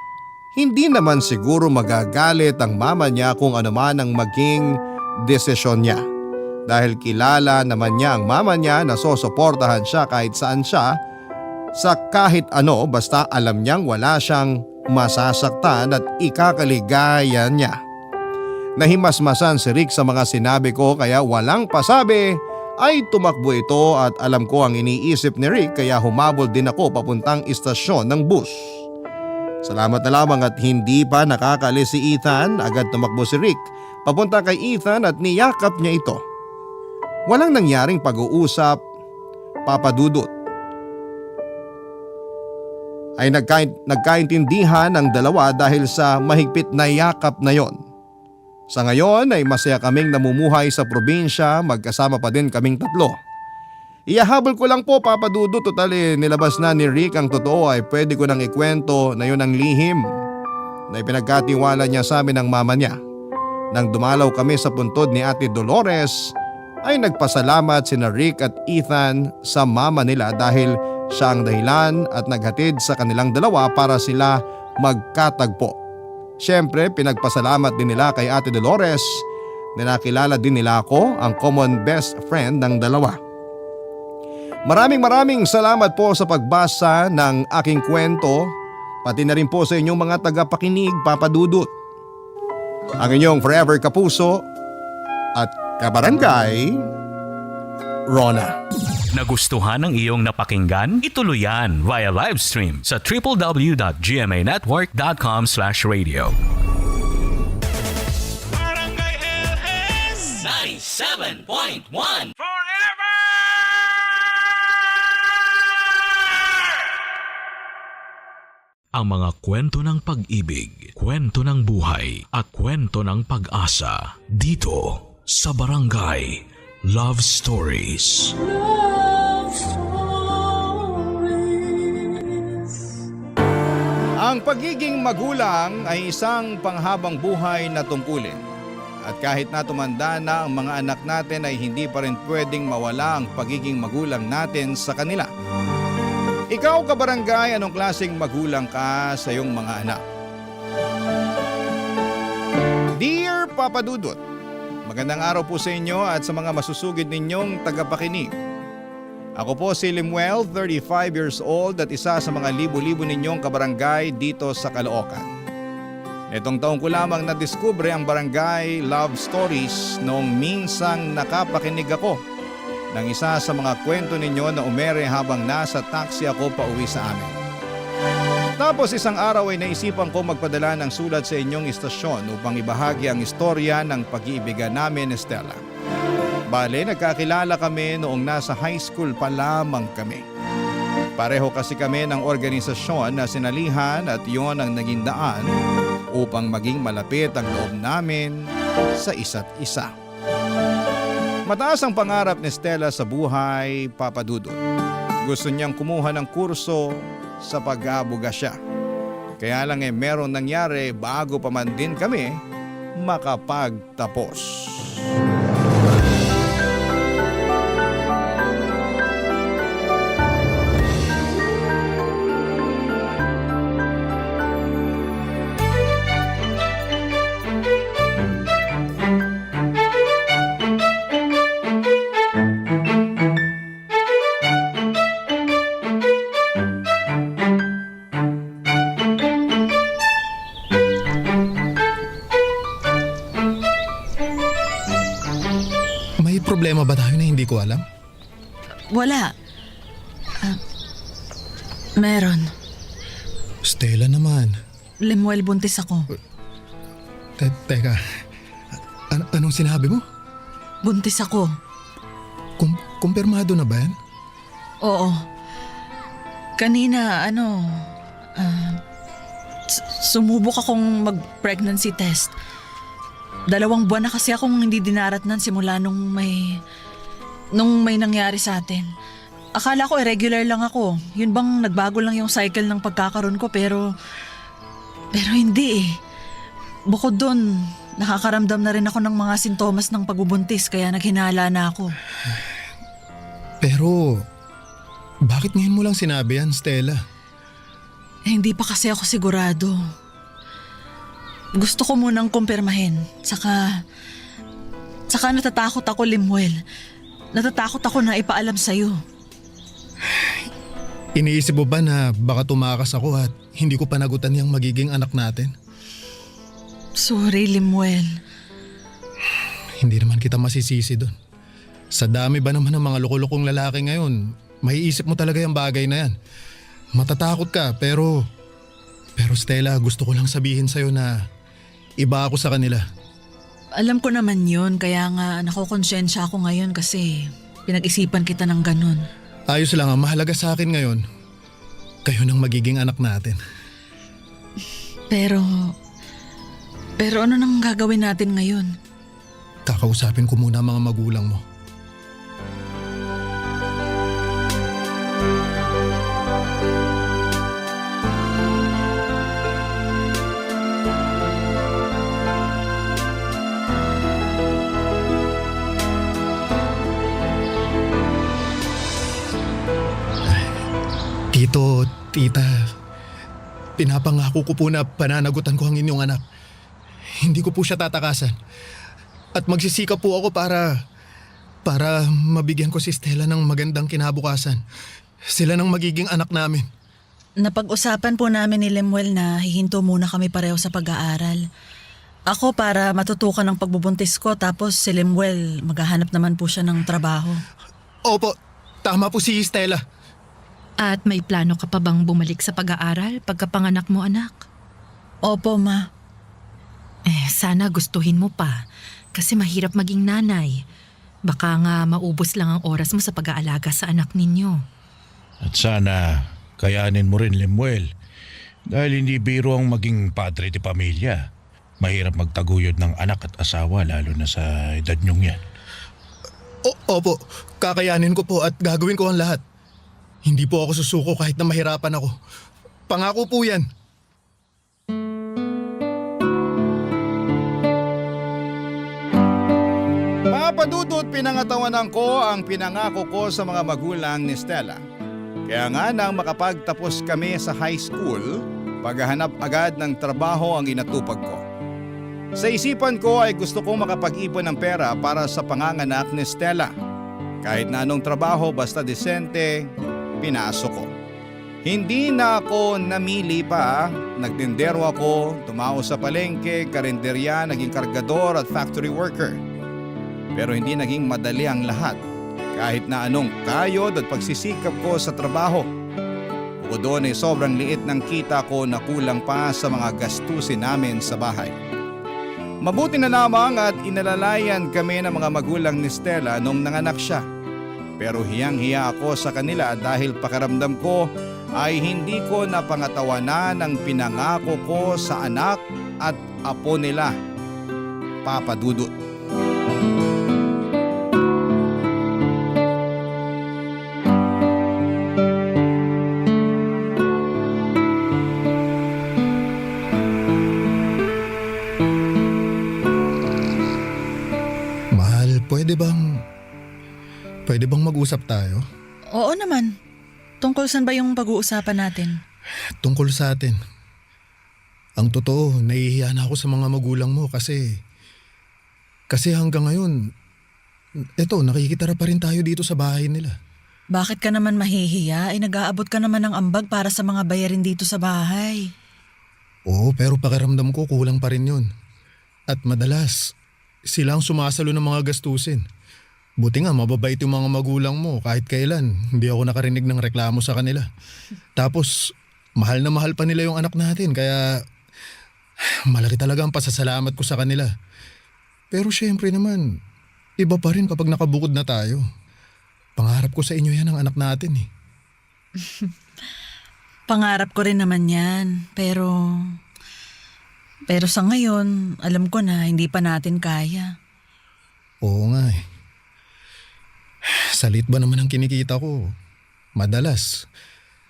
hindi naman siguro magagalit ang mama niya kung ano man ang maging desisyon niya. Dahil kilala naman niya ang mama niya na sosuportahan siya kahit saan siya sa kahit ano basta alam niyang wala siyang masasaktan at ikakaligaya niya. Nahimasmasan si Rick sa mga sinabi ko kaya walang pasabi ay tumakbo ito at alam ko ang iniisip ni Rick kaya humabol din ako papuntang istasyon ng bus. Salamat na lamang at hindi pa nakakaalis si Ethan, agad tumakbo si Rick papunta kay Ethan at niyakap niya ito. Walang nangyaring pag-uusap, Papadudot. Ay nagkaintindihan ang dalawa dahil sa mahigpit na yakap na yon. Sa ngayon ay masaya kaming namumuhay sa probinsya, magkasama pa din kaming tatlo. Iyahabol ko lang po Papadudot, total nilabas na ni Rick ang totoo ay pwede ko nang ikwento na yun ang lihim na ipinagkatiwala niya sa amin ng mama niya. Nang dumalaw kami sa puntod ni Ate Dolores ay nagpasalamat sina Rick at Ethan sa mama nila dahil siya ang dahilan at naghatid sa kanilang dalawa para sila magkatagpo. Siyempre, pinagpasalamat din nila kay Ate Dolores na nakilala din nila ako, ang common best friend ng dalawa. Maraming salamat po sa pagbasa ng aking kwento, pati na rin po sa inyong mga tagapakinig, Papadudot. Ang inyong forever kapuso at kabarangay, Rona. Nagustuhan ng iyong napakinggan? Ituloy yan via live stream sa www.gmanetwork.com/radio. Barangay LS 97.1 Forever! Ang mga kwento ng pag-ibig, kwento ng buhay at kwento ng pag-asa dito sa Barangay Love Stories. Love Stories. Ang pagiging magulang ay isang panghabang buhay na tungkulin. At kahit na tumanda na ang mga anak natin ay hindi pa rin pwedeng mawala ang pagiging magulang natin sa kanila. Ikaw kabarangay, anong klaseng magulang ka sa iyong mga anak? Dear Papadudot, magandang araw po sa inyo at sa mga masusugid ninyong tagapakinig. Ako po si Limuel, 35 years old at isa sa mga libo-libo ninyong kabarangay dito sa Caloocan. Netong taong ko lamang nadiskubre ang Barangay Love Stories noong minsang nakapakinig ako ng isa sa mga kwento ninyo na umere habang nasa taxi ako pauwi sa amin. Matapos isang araw ay naisipan ko magpadala ng sulat sa inyong istasyon upang ibahagi ang istorya ng pag-iibigan namin ni Stella. Bale, nagkakilala kami noong nasa high school pa lamang kami. Pareho kasi kami ng organisasyon na sinalihan at yon ang naging daan upang maging malapit ang loob namin sa isa't isa. Mataas ang pangarap ni Stella sa buhay, Papa Dudut. Gusto niyang kumuha ng kurso sa pag-aabogasya. Kaya lang merong nangyari bago pa man din kami makapagtapos. May problema ba tayo na hindi ko alam? Wala. Meron. Stella naman. Lemuel, buntis ako. Teka, anong sinabi mo? Buntis ako. Kumpirmado na ba yan? Oo. Kanina, sumubok akong mag-pregnancy test. 2 buwan na kasi akong hindi dinaratnan simula nung may nangyari sa atin. Akala ko irregular lang ako. Yun bang nagbago lang yung cycle ng pagkakaroon ko pero hindi eh. Bukod doon, nakakaramdam na rin ako ng mga sintomas ng pagbubuntis kaya naghinala na ako. Pero, bakit ngayon mo lang sinabi yan, Stella? Hindi pa kasi ako sigurado. Gusto ko munang kumpirmahin. Saka natatakot ako, Lemuel. Natatakot ako na ipaalam sa'yo. Iniisip mo ba na baka tumakas ako at hindi ko panagutan yung magiging anak natin? Sorry, Lemuel. Hindi naman kita masisisi doon. Sa dami ba naman ng mga loko-lokong lalaki ngayon, maiisip mo talaga yung bagay na yan. Matatakot ka pero Stella, gusto ko lang sabihin sa'yo na iba ako sa kanila. Alam ko naman yun, kaya nga nakokonsensya ako ngayon kasi pinag-isipan kita ng ganun. Ayos lang, ang mahalaga sa akin ngayon, kayo nang magiging anak natin. Pero ano nang gagawin natin ngayon? Kakausapin ko muna ang mga magulang mo. Tito, tita, pinapangako ko po na pananagutan ko ang inyong anak. Hindi ko po siya tatakasan. At magsisikap po ako para mabigyan ko si Stella ng magandang kinabukasan. Sila nang magiging anak namin. Napag-usapan po namin ni Lemuel na hihinto muna kami pareho sa pag-aaral. Ako para matutukan ng pagbubuntis ko tapos si Lemuel maghahanap naman po siya ng trabaho. Opo, tama po si Stella. At may plano ka pa bang bumalik sa pag-aaral pagkapanganak mo, anak? Opo, Ma. Sana gustuhin mo pa kasi mahirap maging nanay. Baka nga maubos lang ang oras mo sa pag-aalaga sa anak ninyo. At sana kayanin mo rin, Lemuel. Dahil hindi biro ang maging padre de pamilya. Mahirap magtaguyod ng anak at asawa lalo na sa edad nyong yan. Opo, kakayanin ko po at gagawin ko ang lahat. Hindi po ako susuko kahit na mahirapan ako. Pangako po yan. Papadudot, pinangatawanan ko ang pinangako ko sa mga magulang ni Stella. Kaya nga nang makapagtapos kami sa high school, paghahanap agad ng trabaho ang inatupag ko. Sa isipan ko ay gusto kong makapag-ipon ng pera para sa panganganak ni Stella. Kahit na anong trabaho basta disente, pinasok ko. Hindi na ako namili pa. Nagtindero ako, tumao sa palengke, karinderya, naging kargador at factory worker. Pero hindi naging madali ang lahat. Kahit na anong kayod at pagsisikap ko sa trabaho. Bukod doon ay sobrang liit ng kita ko na kulang pa sa mga gastusin namin sa bahay. Mabuti na lamang at inalalayan kami ng mga magulang ni Stella nung nanganak siya. Pero hiyang-hiya ako sa kanila dahil pakiramdam ko ay hindi ko napangatawanan ang pinangako ko sa anak at apo nila, Papa Dudut. Mahal, pwede bang mag-usap tayo? Oo naman. Tungkol saan ba yung pag-uusapan natin? Tungkol sa atin. Ang totoo, nahihiya na ako sa mga magulang mo kasi hanggang ngayon, eto, nakikitara pa rin tayo dito sa bahay nila. Bakit ka naman mahihiya? Nag-aabot ka naman ng ambag para sa mga bayarin dito sa bahay. Oo, pero pakiramdam ko kulang pa rin yun. At madalas, sila ang sumasalo ng mga gastusin. Buti nga, mababait yung mga magulang mo kahit kailan. Hindi ako nakarinig ng reklamo sa kanila. Tapos, mahal na mahal pa nila yung anak natin kaya malaki talaga ang pasasalamat ko sa kanila. Pero syempre naman, iba pa rin kapag nakabukod na tayo. Pangarap ko sa inyo yan ang anak natin eh. Pangarap ko rin naman yan, pero sa ngayon, alam ko na hindi pa natin kaya. Oo nga eh. Salit ba naman ang kinikita ko? Madalas,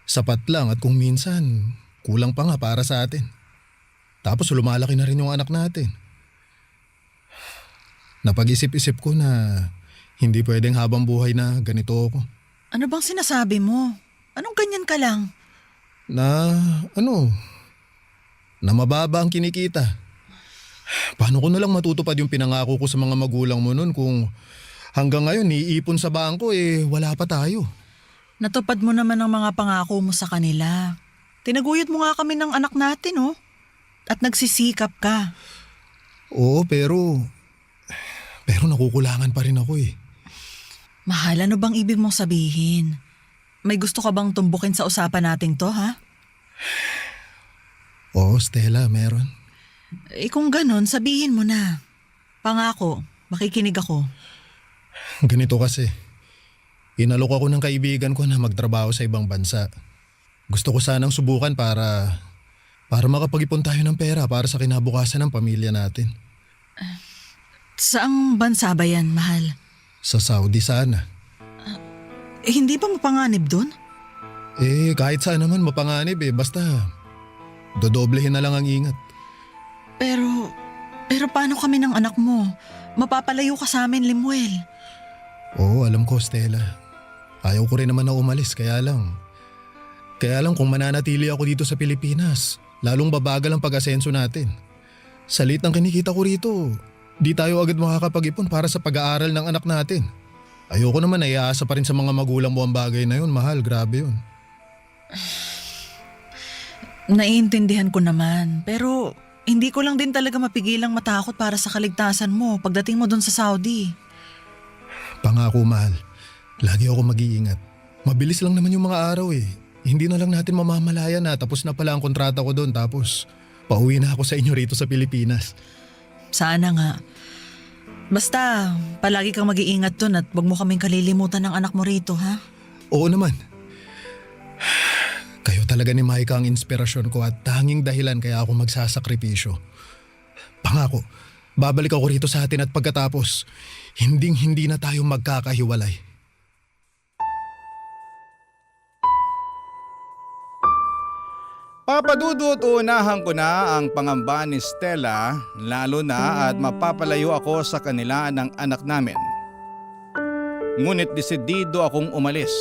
sapat lang at kung minsan, kulang pa nga para sa atin. Tapos lumalaki na rin yung anak natin. Napag-isip-isip ko na hindi pwedeng habang buhay na ganito ako. Ano bang sinasabi mo? Anong ganyan ka lang? Na mababa ang kinikita. Paano ko na lang matutupad yung pinangako ko sa mga magulang mo nun kung hanggang ngayon iipon sa bangko wala pa tayo. Natupad mo naman ang mga pangako mo sa kanila. Tinaguyod mo nga kami ng anak natin, oh. At nagsisikap ka. Oo, pero nakukulangan pa rin ako eh. Mahal, ano bang ibig mong sabihin? May gusto ka bang tumbukin sa usapan nating to, ha? Oo, Stella, meron. Kung ganon, sabihin mo na. Pangako, makikinig ako. Ganito kasi, inalok ako ng kaibigan ko na magtrabaho sa ibang bansa. Gusto ko sanang subukan para makapag-ipon tayo ng pera para sa kinabukasan ng pamilya natin. Saang bansa ba yan, mahal? Sa Saudi sana. Hindi ba mapanganib dun? Kahit saan naman mapanganib basta dodoblehin na lang ang ingat. Pero paano kami ng anak mo? Mapapalayo ka sa amin, Limuel. Oo, alam ko, Stella. Ayaw ko rin naman na umalis, kaya lang kung mananatili ako dito sa Pilipinas, lalong babagal ang pag-asenso natin. Sa liit ng kinikita ko rito, di tayo agad makakapag-ipon para sa pag-aaral ng anak natin. Ayoko naman na iaasa pa rin sa mga magulang mo ang bagay na yun, mahal, grabe yun. Naiintindihan ko naman, pero hindi ko lang din talaga mapigilang matakot para sa kaligtasan mo pagdating mo dun sa Saudi. Pangako, mahal. Lagi ako mag-iingat. Mabilis lang naman yung mga araw eh. Hindi na lang natin mamamalayan na tapos na pala ang kontrata ko doon tapos pauwi na ako sa inyo rito sa Pilipinas. Sana nga. Basta, palagi kang mag-iingat dun at wag mo kaming kalilimutan ng anak mo rito, ha? Oo naman. Kayo talaga ni Maika ang inspirasyon ko at tanging dahilan kaya ako magsasakripisyo. Pangako, babalik ako rito sa atin at pagkatapos, hindi na tayo magkakahiwalay. Papa Dudut, unahan ko na ang pangamba ni Stella, lalo na at mapapalayo ako sa kanila ng anak namin. Ngunit desidido akong umalis.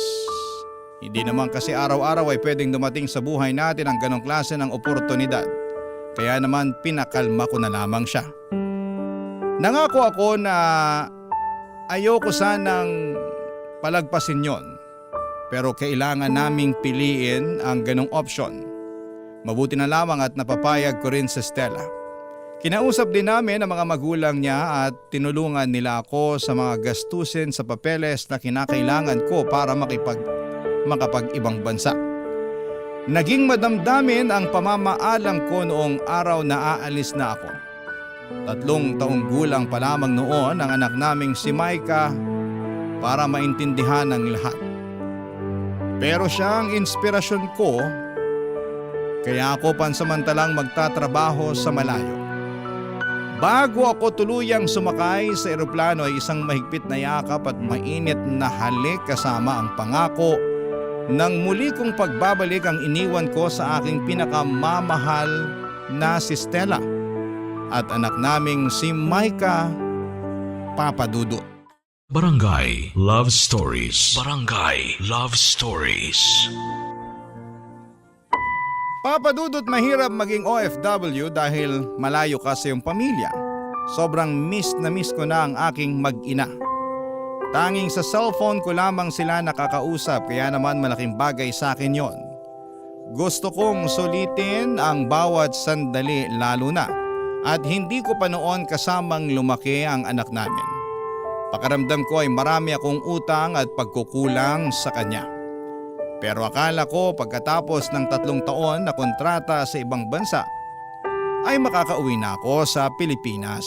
Hindi naman kasi araw-araw ay pwedeng dumating sa buhay natin ang ganong klase ng oportunidad. Kaya naman pinakalma ko na lamang siya. Nangako ako na ayoko sanang palagpasin yon. Pero kailangan naming piliin ang ganong option. Mabuti na lamang at napapayag ko rin sa Stella. Kinausap din namin ang mga magulang niya at tinulungan nila ako sa mga gastusin sa papeles na kinakailangan ko para makapag-ibang bansa. Naging madamdamin ang pamamaalam ko noong araw na aalis na ako. 3 taong gulang pa lamang noon ang anak naming si Micah para maintindihan ng lahat. Pero siya ang inspirasyon ko, kaya ako pansamantalang magtatrabaho sa malayo. Bago ako tuluyang sumakay sa eroplano ay isang mahigpit na yakap at mainit na halik kasama ang pangako nang muli kong pagbabalik ang iniwan ko sa aking pinakamamahal na si Stella at anak naming si Micah, Papa Dudut. Barangay Love Stories. Barangay Love Stories. Papa Dudut, mahirap maging OFW dahil malayo ka sa iyong pamilya. Sobrang miss na miss ko na ang aking mag-ina. Tanging sa cellphone ko lamang sila nakakausap, kaya naman malaking bagay sa akin yon. Gusto kong sulitin ang bawat sandali lalo na at hindi ko pa noon kasamang lumaki ang anak namin. Pakiramdam ko ay marami akong utang at pagkukulang sa kanya. Pero akala ko pagkatapos ng 3 taon na kontrata sa ibang bansa ay makakauwi na ako sa Pilipinas.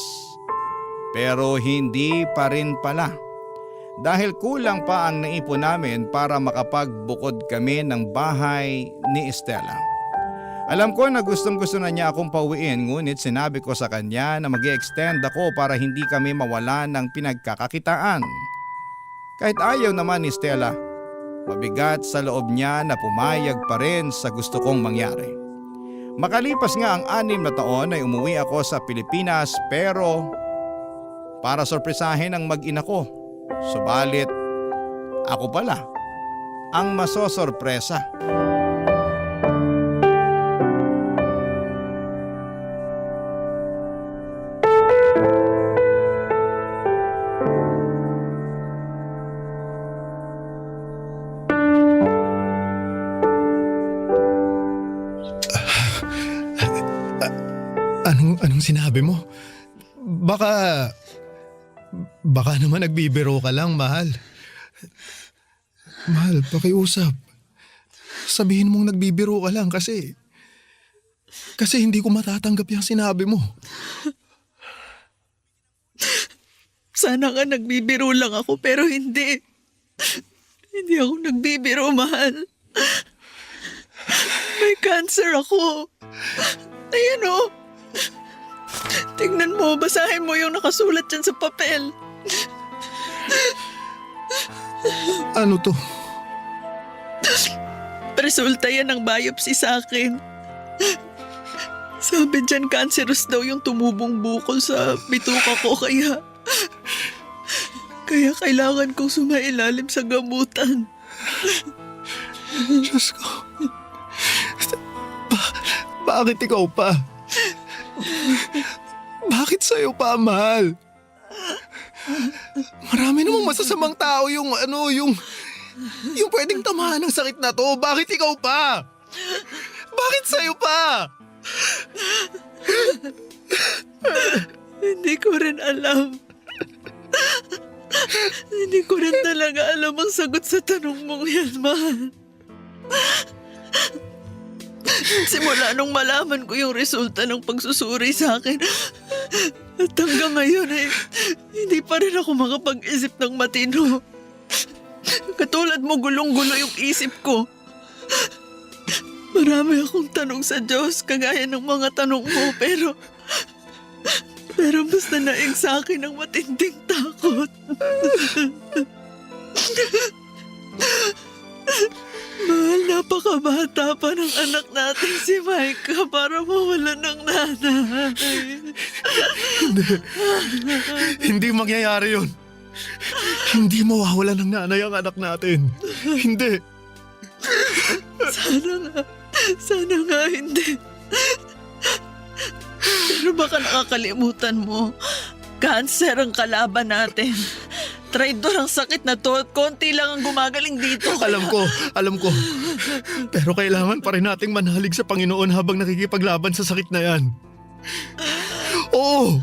Pero hindi pa rin pala. Dahil kulang pa ang naipon namin para makapagbukod kami ng bahay ni Estela. Alam ko na gustong-gusto na niya akong pauwiin, ngunit sinabi ko sa kanya na mag-i-extend ako para hindi kami mawalan ng pinagkakakitaan. Kahit ayaw naman ni Estela, mabigat sa loob niya na pumayag pa rin sa gusto kong mangyari. Makalipas nga ang 6 na taon ay umuwi ako sa Pilipinas, pero para sorpresahin ang mag-ina ko. Subalit, ako pala ang masosorpresa. Anong sinabi mo? Baka naman nagbibiro ka lang, mahal. Mahal, pakiusap. Sabihin mong nagbibiro ka lang kasi hindi ko matatanggap yung sinabi mo. Sana nga nagbibiro lang ako pero hindi. Hindi ako nagbibiro, mahal. May cancer ako. Ayan o. Tingnan mo, basahin mo yung nakasulat dyan sa papel. Ano to? Resulta yan ng biopsy sa akin. Sabi dyan, cancerous daw yung tumubong bukol sa bituka ko, kaya kailangan kong sumailalim sa gamutan. Diyos ko. Bakit ikaw pa? Bakit sa'yo pa, mahal? Marami namang masasamang tao yung pwedeng tamahan ng sakit na to. Bakit ikaw pa? Bakit sa'yo pa? Hindi ko rin alam. Hindi ko rin talaga alam ang sagot sa tanong mong yan, mahal. Simula nung malaman ko yung resulta ng pagsusuri sa akin, at hanggang ngayon hindi pa rin ako makapag-isip ng matino. Katulad mo, gulong-gulo yung isip ko. Marami akong tanong sa Diyos, kagaya ng mga tanong mo, pero basta naing sa akin ang matinding takot. Mahal, napakabata pa ng anak natin si Micah para mawalan ng nanay. Hindi mangyayari yun. Hindi mawawalan ng nanay ang anak natin. Hindi. Sana nga hindi. Pero baka nakakalimutan mo, cancer ang kalaban natin. Traidor ang sakit na to at konti lang ang gumagaling dito. Alam ko. Pero kailangan pa rin nating manalig sa Panginoon habang nakikipaglaban sa sakit na yan. Oo.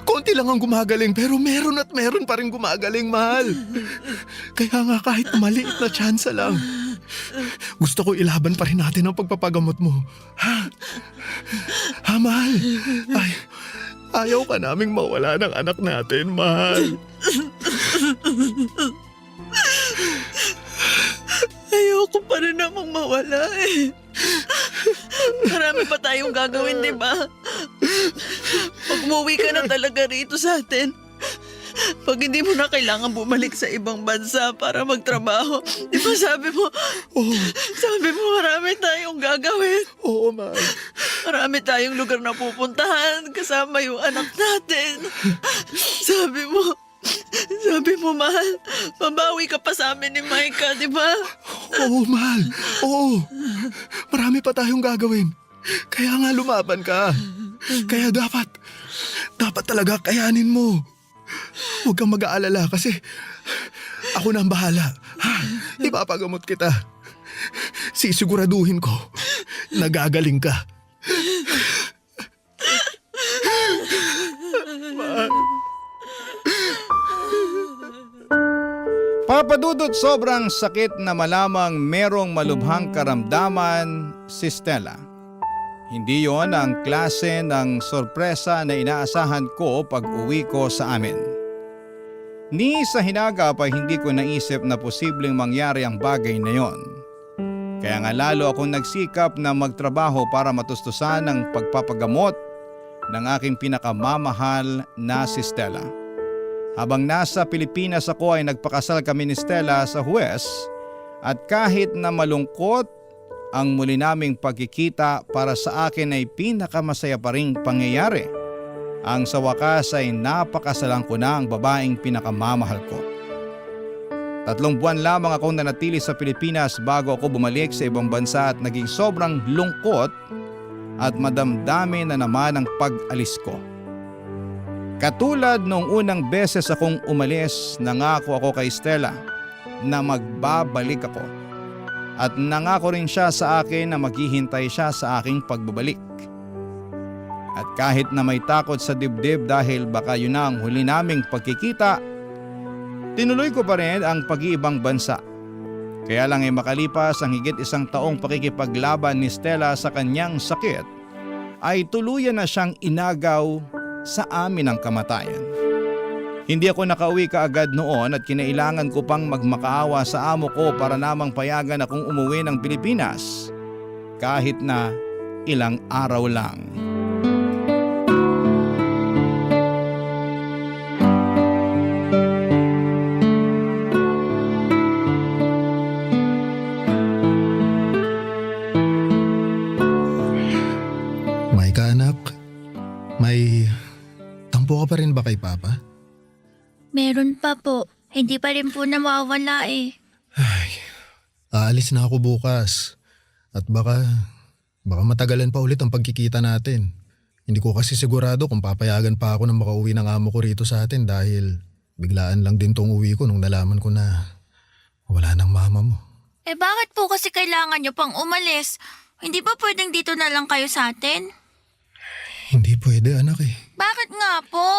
Konti lang ang gumagaling pero meron pa rin gumagaling, mahal. Kaya nga kahit maliit na tsansa lang, Gusto ko ilaban pa rin natin ang pagpapagamot mo. Ha? Ha, mahal? Ayaw ka naming mawala ng anak natin, mahal. Ayoko pa rin namang mawala eh. Marami pa tayong gagawin, di ba? Pag umuwi ka na talaga rito sa atin, pag hindi mo na kailangan bumalik sa ibang bansa para magtrabaho, di ba sabi mo, marami tayong gagawin. Oo, mahal. Marami tayong lugar na pupuntahan kasama yung anak natin. Sabi mo, mahal, mabawi ka pa sa amin ni Micah, di ba? Oo, mahal. Oo. Marami pa tayong gagawin. Kaya nga lumaban ka. Kaya dapat talaga kayanin mo. Huwag kang mag-aalala kasi ako na ang bahala. Ha? Ipapagamot kita. Sisiguraduhin ko na gagaling ka. Papadudot sobrang sakit na malamang merong malubhang karamdaman si Stella. Hindi yon ang klase ng sorpresa na inaasahan ko pag uwi ko sa amin. Ni sa hinagap ay hindi ko naisip na posibleng mangyari ang bagay na yon. Kaya nga lalo akong nagsikap na magtrabaho para matustusan ang pagpapagamot ng aking pinakamamahal na si Stella. Habang nasa Pilipinas ako ay nagpakasal kami ni Stella sa huwes at kahit na malungkot ang muli naming pagkikita, para sa akin ay pinakamasaya pa ring pangyayari. Ang sa wakas ay napakasalan ko na ang babaeng pinakamamahal ko. 3 buwan lamang akong nanatili sa Pilipinas bago ako bumalik sa ibang bansa at naging sobrang lungkot at madamdamin na naman ang pag-alis ko. Katulad nung unang beses akong umalis, nangako ako kay Stella na magbabalik ako. At nangako rin siya sa akin na maghihintay siya sa aking pagbabalik. At kahit na may takot sa dibdib dahil baka yun na ang huli naming pagkikita, tinuloy ko pa rin ang pag-iibang bansa. Kaya lang ay makalipas ang higit 1 taong pakikipaglaban ni Stella sa kanyang sakit, ay tuluyan na siyang inagaw sa amin ang kamatayan. Hindi ako nakauwi kaagad noon at kinailangan ko pang magmakaawa sa amo ko para namang payagan akong umuwi ng Pilipinas kahit na ilang araw lang. Micah, anak, may tampo ka pa rin ba kay Papa? Meron pa po. Hindi pa rin po nawawala eh. Aalis na ako bukas. At baka matagalan pa ulit ang pagkikita natin. Hindi ko kasi sigurado kung papayagan pa ako na makauwi ng amo ko rito sa atin dahil biglaan lang din tong uwi ko nung nalaman ko na wala nang mama mo. Eh bakit po kasi kailangan nyo pang umalis? Hindi ba pwedeng dito na lang kayo sa atin? Hindi pwede, anak eh. Bakit nga po?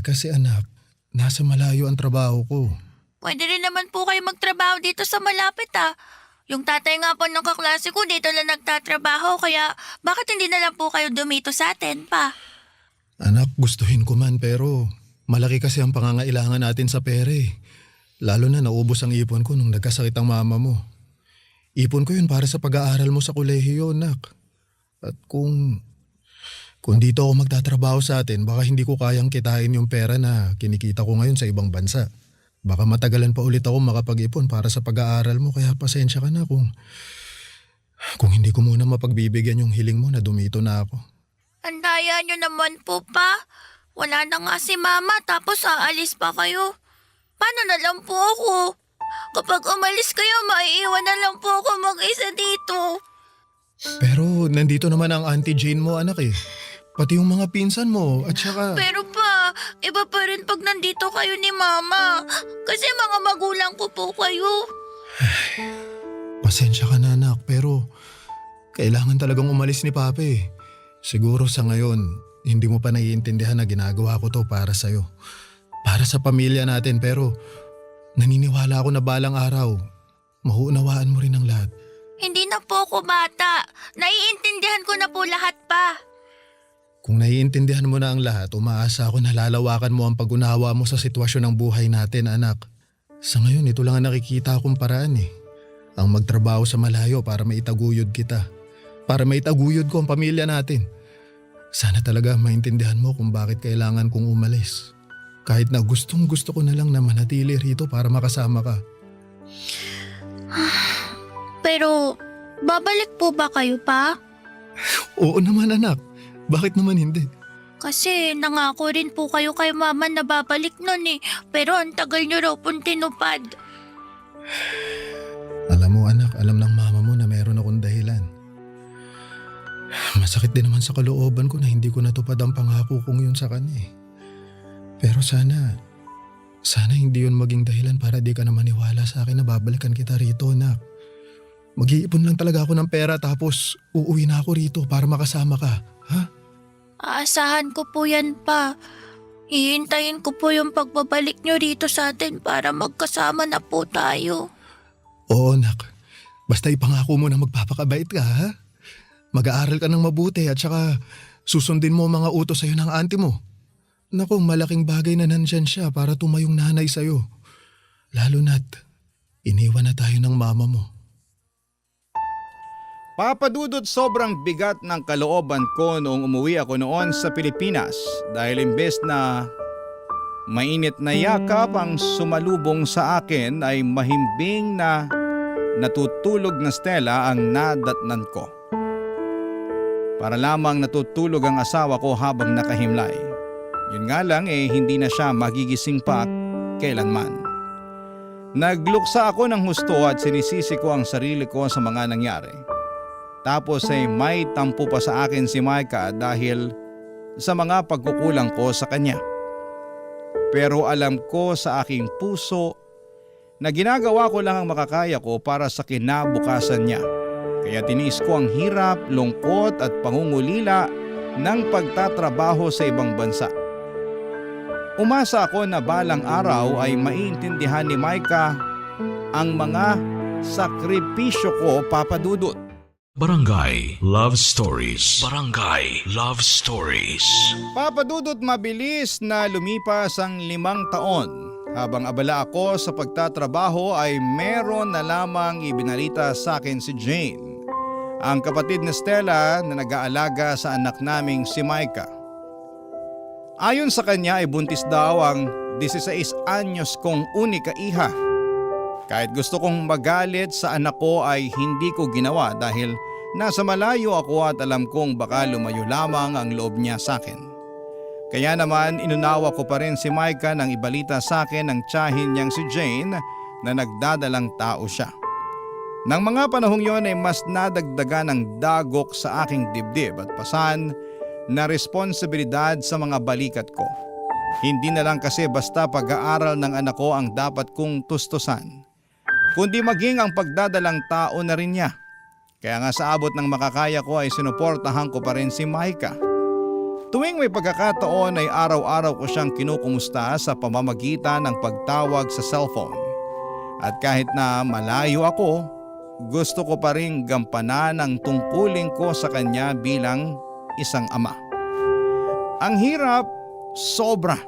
Kasi anak, nasa malayo ang trabaho ko. Pwede rin naman po kayo magtrabaho dito sa malapit ah. Yung tatay nga po ng kaklase ko dito lang nagtatrabaho, kaya bakit hindi na lang po kayo dumito sa atin pa? Anak, gustuhin ko man pero malaki kasi ang pangangailangan natin sa pera eh. Lalo na naubos ang ipon ko nung nagkasakit ang mama mo. Ipon ko yun para sa pag-aaral mo sa kolehiyo, anak. At kung dito ako magtatrabaho sa atin, baka hindi ko kayang kitain yung pera na kinikita ko ngayon sa ibang bansa. Baka matagalan pa ulit ako makapag-ipon para sa pag-aaral mo, kaya pasensya ka na kung hindi ko muna mapagbibigyan yung hiling mo na dumito na ako. Andaya nyo naman po pa. Wala na nga si mama tapos aalis pa kayo. Paano na lang po ako? Kapag umalis kayo, maiiwan na lang po ako mag-isa dito. Pero nandito naman ang Auntie Jane mo, anak eh. Pati yung mga pinsan mo at saka... Pero pa, iba pa rin pag nandito kayo ni mama. Kasi mga magulang ko po kayo. Pasensya ka na, anak, pero kailangan talagang umalis ni Papa eh. Siguro sa ngayon, hindi mo pa naiintindihan na ginagawa ko to para sa'yo. Para sa pamilya natin, pero naniniwala ako na balang araw, mahuunawaan mo rin ang lahat. na po ako bata. Naiintindihan ko na po lahat pa. Kung naiintindihan mo na ang lahat, umaasa ako na lalawakan mo ang pag-unawa mo sa sitwasyon ng buhay natin, anak. Sa ngayon, ito lang ang nakikita akong paraan eh. Ang magtrabaho sa malayo para maitaguyod kita. Para maitaguyod ko ang pamilya natin. Sana talaga maintindihan mo kung bakit kailangan kong umalis. Kahit na gustong gusto ko na lang na manatili rito para makasama ka. Pero, babalik po ba kayo pa? Oo naman anak. Bakit naman hindi? Kasi nangako rin po kayo kay mama na babalik nun eh. Pero ang tagal niyo raw pong tinupad. Alam mo anak, alam ng mama mo na meron akong dahilan. Masakit din naman sa kalooban ko na hindi ko natupad ang pangako kong yun sa kanya eh. Pero sana hindi yun maging dahilan para di ka na maniwala sa akin na babalikan kita rito, anak. Mag-iipon lang talaga ako ng pera tapos uuwi na ako rito para makasama ka, ha? Aasahan ko po yan pa. Hihintayin ko po yung pagbabalik niyo rito sa atin para magkasama na po tayo. Oo, anak. Basta ipangako mo na magpapakabait ka, ha? Mag-aaral ka ng mabuti at saka susundin mo ang mga utos sa'yo ng auntie mo. Naku, malaking bagay na nandyan siya para tumayong nanay sa'yo. Lalo na't iniwan na tayo ng mama mo. Papadudot, sobrang bigat ng kalooban ko noong umuwi ako noon sa Pilipinas dahil imbes na mainit na yakap ang sumalubong sa akin ay mahimbing na natutulog na Stella ang nadatnan ko. Para lamang natutulog ang asawa ko habang nakahimlay. Yun nga lang hindi na siya magigising pa kailanman. Nagluksa ako ng husto at sinisisi ko ang sarili ko sa mga nangyari. Tapos may tampo pa sa akin si Micah dahil sa mga pagkukulang ko sa kanya. Pero alam ko sa aking puso na ginagawa ko lang ang makakaya ko para sa kinabukasan niya. Kaya tiniis ko ang hirap, lungkot at pangungulila ng pagtatrabaho sa ibang bansa. Umasa ako na balang araw ay maiintindihan ni Micah ang mga sakripisyo ko, papadudot. Barangay Love Stories. Barangay Love Stories. Papadudot, mabilis na lumipas ang 5 taon. Habang abala ako sa pagtatrabaho ay meron na lamang ibinalita sa akin si Jane, ang kapatid ni Stella na nag-aalaga sa anak naming si Micah. Ayon sa kanya ay buntis daw ang 16 anyos kong unika iha. Kahit gusto kong magalit sa anak ko ay hindi ko ginawa dahil nasa malayo ako at alam kong baka lumayo lamang ang loob niya sa akin. Kaya naman inunawa ko pa rin si Micah nang ibalita sa akin ng tiyahin niyang si Jane na nagdadalang tao siya. Nang mga panahong yon ay mas nadagdagan ng dagok sa aking dibdib at pasan na responsibilidad sa mga balikat ko. Hindi na lang kasi basta pag-aaral ng anak ko ang dapat kong tustusan, kundi maging ang pagdadalang tao na rin niya. Kaya nga sa abot ng makakaya ko ay sinuportahan ko pa rin si Micah. Tuwing may pagkakataon ay araw-araw ko siyang kinukumusta sa pamamagitan ng pagtawag sa cellphone. At kahit na malayo ako, gusto ko pa rin gampanan ang tungkulin ko sa kanya bilang isang ama. Ang hirap, sobra.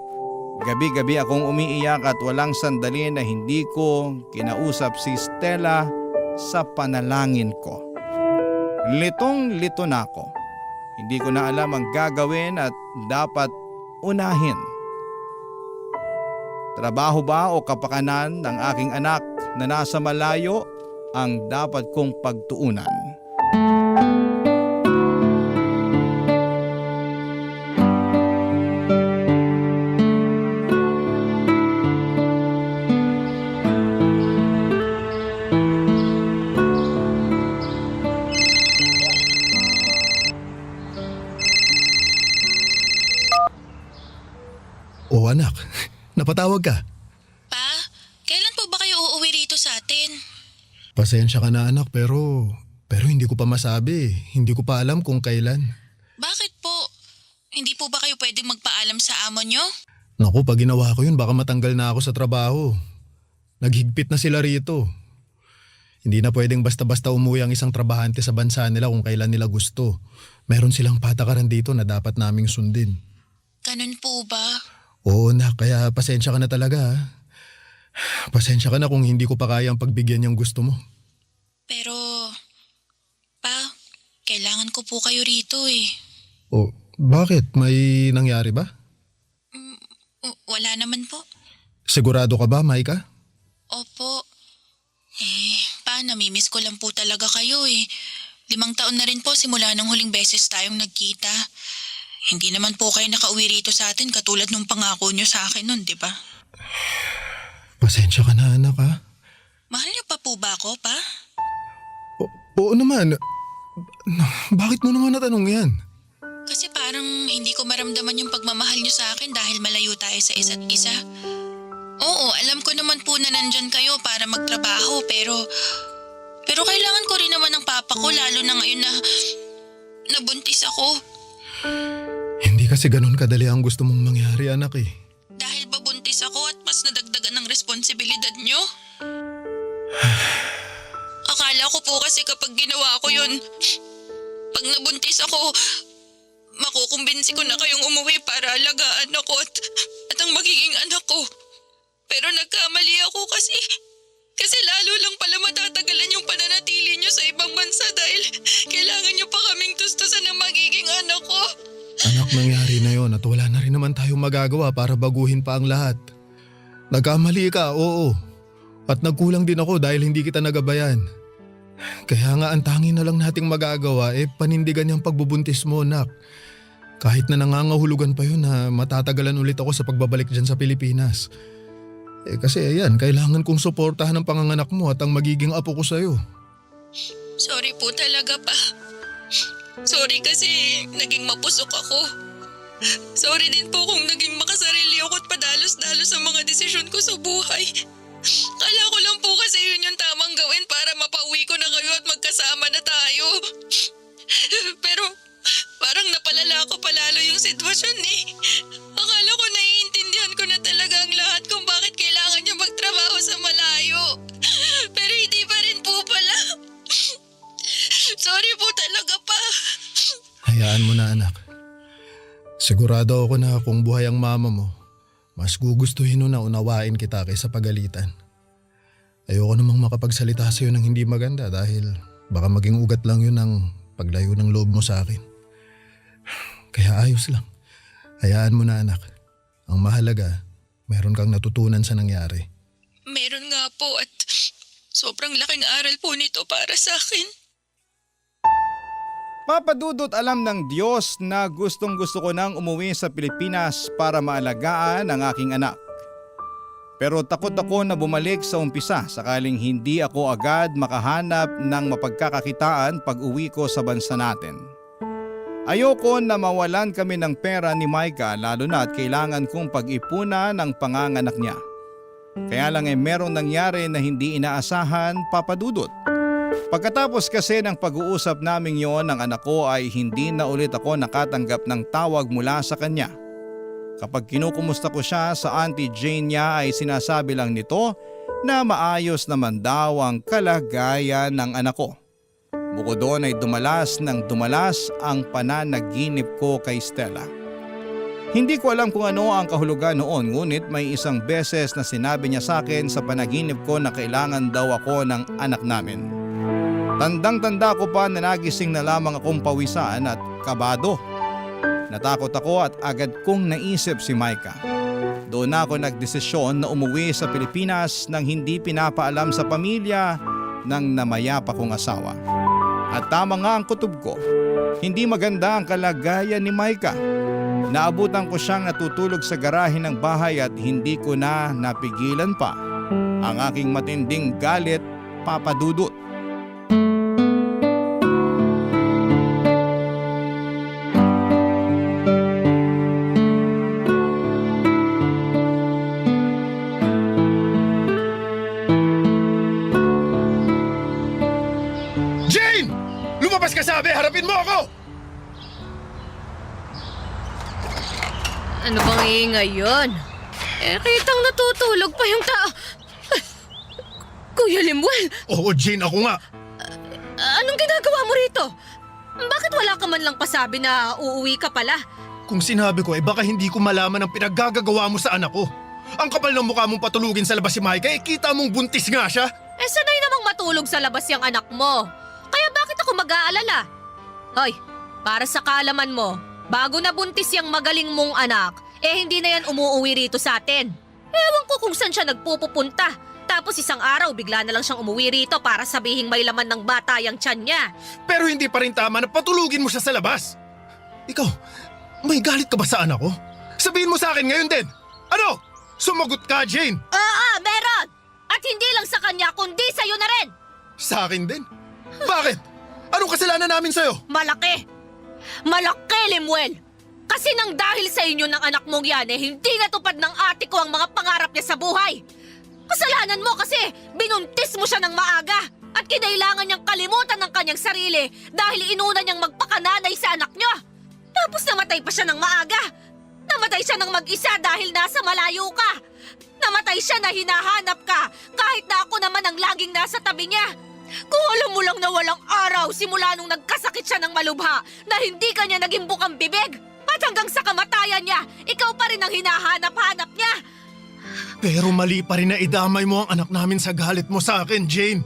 Gabi-gabi akong umiiyak at walang sandali na hindi ko kinausap si Stella sa panalangin ko. Litong-lito na ako. Hindi ko na alam ang gagawin at dapat unahin. Trabaho ba o kapakanan ng aking anak na nasa malayo ang dapat kong pagtuunan? O anak, napatawag ka. Pa, kailan po ba kayo uuwi rito sa atin? Pasensya ka na anak pero hindi ko pa masabi. Hindi ko pa alam kung kailan. Bakit po? Hindi po ba kayo pwedeng magpaalam sa amo nyo? Naku, pag ginawa ko yun baka matanggal na ako sa trabaho. Naghigpit na sila rito. Hindi na pwedeng basta-basta umuwi ang isang trabahante sa bansa nila kung kailan nila gusto. Meron silang patakaran dito na dapat naming sundin. Ganun po ba? Oo na, kaya pasensya ka na talaga. Pasensya ka na kung hindi ko pa kayang pagbigyan yung gusto mo. Pero, pa, kailangan ko po kayo rito eh. Oh, bakit? May nangyari ba? Wala naman po. Sigurado ka ba, Maika? Opo. Pa, namimiss ko lang po talaga kayo eh. 5 taon na rin po simula nung huling beses tayong nagkita. Hindi naman po kayo nakauwi rito sa atin katulad nung pangako nyo sa akin nun, di ba? Pasensya ka na, anak, ha? Mahal niyo pa po ba ako, pa? Oo naman. Bakit mo naman natanong yan? Kasi parang hindi ko maramdaman yung pagmamahal niyo sa akin dahil malayo tayo sa isa't isa. Oo, alam ko naman po na nandyan kayo para magtrabaho pero kailangan ko rin naman ng papa ko lalo na ngayon na nabuntis ako. Hindi kasi ganun kadali ang gusto mong mangyari, anak eh. Dahil ba buntis ako at mas nadagdagan ng responsibilidad niyo? Akala ko po kasi kapag ginawa ko yun, pag nabuntis ako, makukumbinsi ko na kayong umuwi para alagaan ako at ang magiging anak ko. Pero nagkamali ako kasi lalo lang pala matatagalan yung pananatili nyo sa ibang bansa dahil kailangan nyo pa kaming tustusan ng magiging anak ko. Anak, nangyari na yon at wala na rin naman tayong magagawa para baguhin pa ang lahat. Nagkamali ka, oo. At nagkulang din ako dahil hindi kita nagabayan. Kaya nga ang tanging na lang nating magagawa panindigan yung pagbubuntis mo, anak. Kahit na nangangahulugan pa yun na matatagalan ulit ako sa pagbabalik dyan sa Pilipinas. Kasi ayan, kailangan kong suportahan ang panganganak mo at ang magiging apo ko sa'yo. Sorry po talaga, pa. Sorry kasi naging mapusok ako. Sorry din po kung naging makasarili ako at padalos-dalos sa mga desisyon ko sa buhay. Kala ko lang po kasi yun yung tamang gawin para mapauwi ko na kayo at magkasama na tayo. Pero parang napalala ko palalo yung sitwasyon eh. Akala ko naiintindihan ko na talaga ang lahat kung bakit kailangan niya magtrabaho sa malayo. Pero hindi pa rin po pala. Sorry po talaga, pa. Hayaan mo na, anak. Sigurado ako na kung buhay ang mama mo, mas gugustuhin mo na unawain kita kaysa pagalitan. Ayoko namang makapagsalita sa'yo ng hindi maganda dahil baka maging ugat lang yun ang paglayo ng loob mo sa akin. Kaya ayos lang. Hayaan mo na, anak. Ang mahalaga, meron kang natutunan sa nangyari. Meron nga po at sobrang laking aral po nito para sa akin. Papadudot alam ng Diyos na gustong-gusto ko nang umuwi sa Pilipinas para maalagaan ang aking anak. Pero takot ako na bumalik sa umpisa sakaling hindi ako agad makahanap ng mapagkakakitaan pag uwi ko sa bansa natin. Ayoko na mawalan kami ng pera ni Maika lalo na at kailangan kong pag-ipunan ng panganganak niya. Kaya lang merong nangyari na hindi inaasahan, Papadudot. Pagkatapos kasi ng pag-uusap naming yon ng anak ko ay hindi na ulit ako nakatanggap ng tawag mula sa kanya. Kapag kinukumusta ko siya sa Auntie Jane niya ay sinasabi lang nito na maayos naman daw ang kalagayan ng anak ko. Bukod doon ay dumalas ang pananaginip ko kay Stella. Hindi ko alam kung ano ang kahulugan noon ngunit may isang beses na sinabi niya sa akin sa panaginip ko na kailangan daw ako ng anak namin. Tandang-tanda ko pa na nagising na lamang akong pawisan at kabado. Natakot ako at agad kong naisip si Maika. Doon ako nagdesisyon na umuwi sa Pilipinas nang hindi pinapaalam sa pamilya ng namayapa kong asawa. At tama nga ang kutob ko, hindi maganda ang kalagayan ni Maika. Naabutan ko siyang natutulog sa garahe ng bahay at hindi ko na napigilan pa ang aking matinding galit, Papadudot. Jane! Lumabas ka, sabi! Harapin mo ako! Ano bang iingay yun? Kitang natutulog pa yung tao. Kuya Lemuel, Oo, Jane, ako nga. anong ginagawa mo rito? Bakit wala ka man lang pasabi na uuwi ka pala? Kung sinabi ko, baka hindi ko malaman ang pinaggagawa mo sa anak ko. Ang kapal ng mukha mong patulugin sa labas si Micah, kita mong buntis nga siya. Sanay namang matulog sa labas yung anak mo. Kaya bakit ako mag-aalala? Hoy, para sa kaalaman mo, bago nabuntis yung magaling mong anak, hindi na yan umuuwi rito sa atin. Ewan ko kung saan siya nagpupunta. Tapos isang araw, bigla na lang siyang umuwi rito para sabihing may laman ng bata yung tiyan niya. Pero hindi pa rin tama na patulugin mo siya sa labas. Ikaw, may galit ka ba sa anak ko? Sabihin mo sa akin ngayon din. Ano? Sumagot ka, Jane. Oo, meron! At hindi lang sa kanya, kundi sa'yo na rin! Sa akin din? Bakit? Anong kasalanan namin sa'yo? Malaki! Malaki, Lemuel! Kasi nang dahil sa inyo ng anak mong yan, hindi natupad ng ate ko ang mga pangarap niya sa buhay. Kasalanan mo kasi binuntis mo siya ng maaga at kinailangan niyang kalimutan ng kanyang sarili dahil inuna niyang magpakananay sa anak niya. Tapos namatay pa siya ng maaga. Namatay siya ng mag-isa dahil nasa malayo ka. Namatay siya na hinahanap ka kahit na ako naman ang laging nasa tabi niya. Kung alam mo lang na walang araw simula nung nagkasakit siya ng malubha na hindi ka niya naging bukang bibig at hanggang sa kamatayan niya, ikaw pa rin ang hinahanap-hanap niya. Pero mali pa rin na idamay mo ang anak namin sa galit mo sa akin, Jane.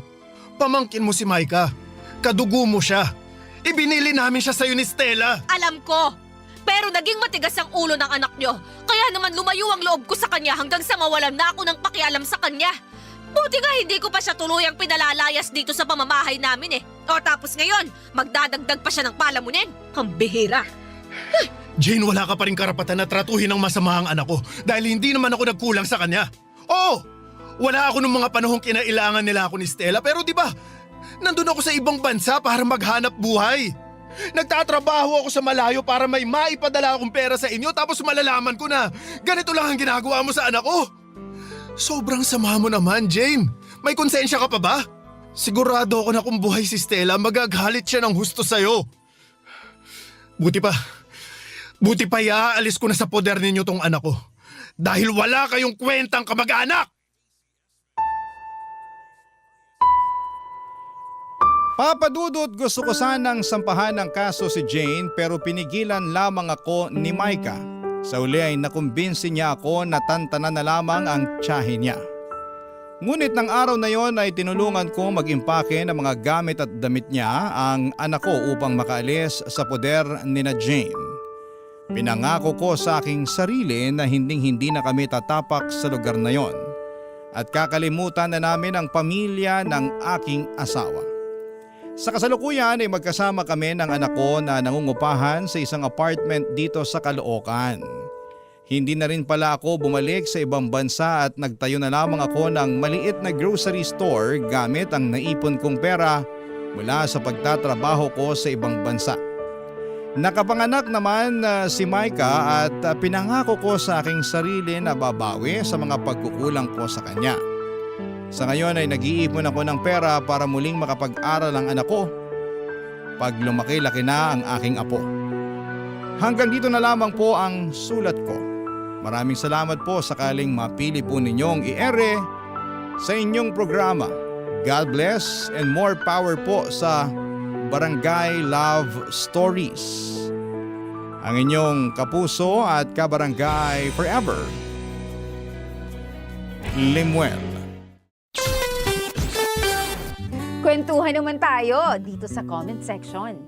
Pamangkin mo si Micah. Kadugo mo siya. Ibinili namin siya sa'yo ni Stella. Alam ko. Pero naging matigas ang ulo ng anak niyo. Kaya naman lumayo ang loob ko sa kanya hanggang sa mawalan na ako ng pakialam sa kanya. Buti nga hindi ko pa siya tuluyang pinalalayas dito sa pamamahay namin O tapos ngayon, magdadagdag pa siya ng palamunin. Ang bihira. Jane, wala ka pa rin karapatan na tratuhin ng masama ang anak ko dahil hindi naman ako nagkulang sa kanya. Oo, wala ako nung mga panahong kinailangan nila ako ni Stella pero di ba, nandun ako sa ibang bansa para maghanap buhay. Nagtatrabaho ako sa malayo para may maipadala akong pera sa inyo tapos malalaman ko na ganito lang ang ginagawa mo sa anak ko. Sobrang sama mo naman, Jane. May konsensya ka pa ba? Sigurado ako na kung buhay si Stella, magagalit siya ng husto sa'yo. Buti pa iaalis ko na sa poder ninyo tong anak ko. Dahil wala kayong kwentang kamag-anak! Papadudot, gusto ko sanang sampahan ng kaso si Jane pero pinigilan lamang ako ni Micah. Sa uli ay nakumbinsi niya ako na tantanan na lamang ang tiyahin niya. Ngunit ng araw na yon ay tinulungan ko mag-impake ng mga gamit at damit niya ang anak ko upang makaalis sa poder ni na Jane. Pinangako ko sa aking sarili na hindi na kami tatapak sa lugar na yon at kakalimutan na namin ang pamilya ng aking asawa. Sa kasalukuyan ay magkasama kami ng anak ko na nangungupahan sa isang apartment dito sa Caloocan. Hindi na rin pala ako bumalik sa ibang bansa at nagtayo na lamang ako ng maliit na grocery store gamit ang naipon kong pera mula sa pagtatrabaho ko sa ibang bansa. Nakapanganak naman si Micah at pinangako ko sa aking sarili na babawi sa mga pagkukulang ko sa kanya. Sa ngayon ay nag-iipon ako ng pera para muling makapag-aral ang anak ko pag lumaki-laki na ang aking apo. Hanggang dito na lamang po ang sulat ko. Maraming salamat po sakaling mapili po ninyong i-ere sa inyong programa. God bless and more power po sa Barangay Love Stories. Ang inyong kapuso at kabarangay forever, Lemuel. Kwentuhan naman tayo dito sa comment section.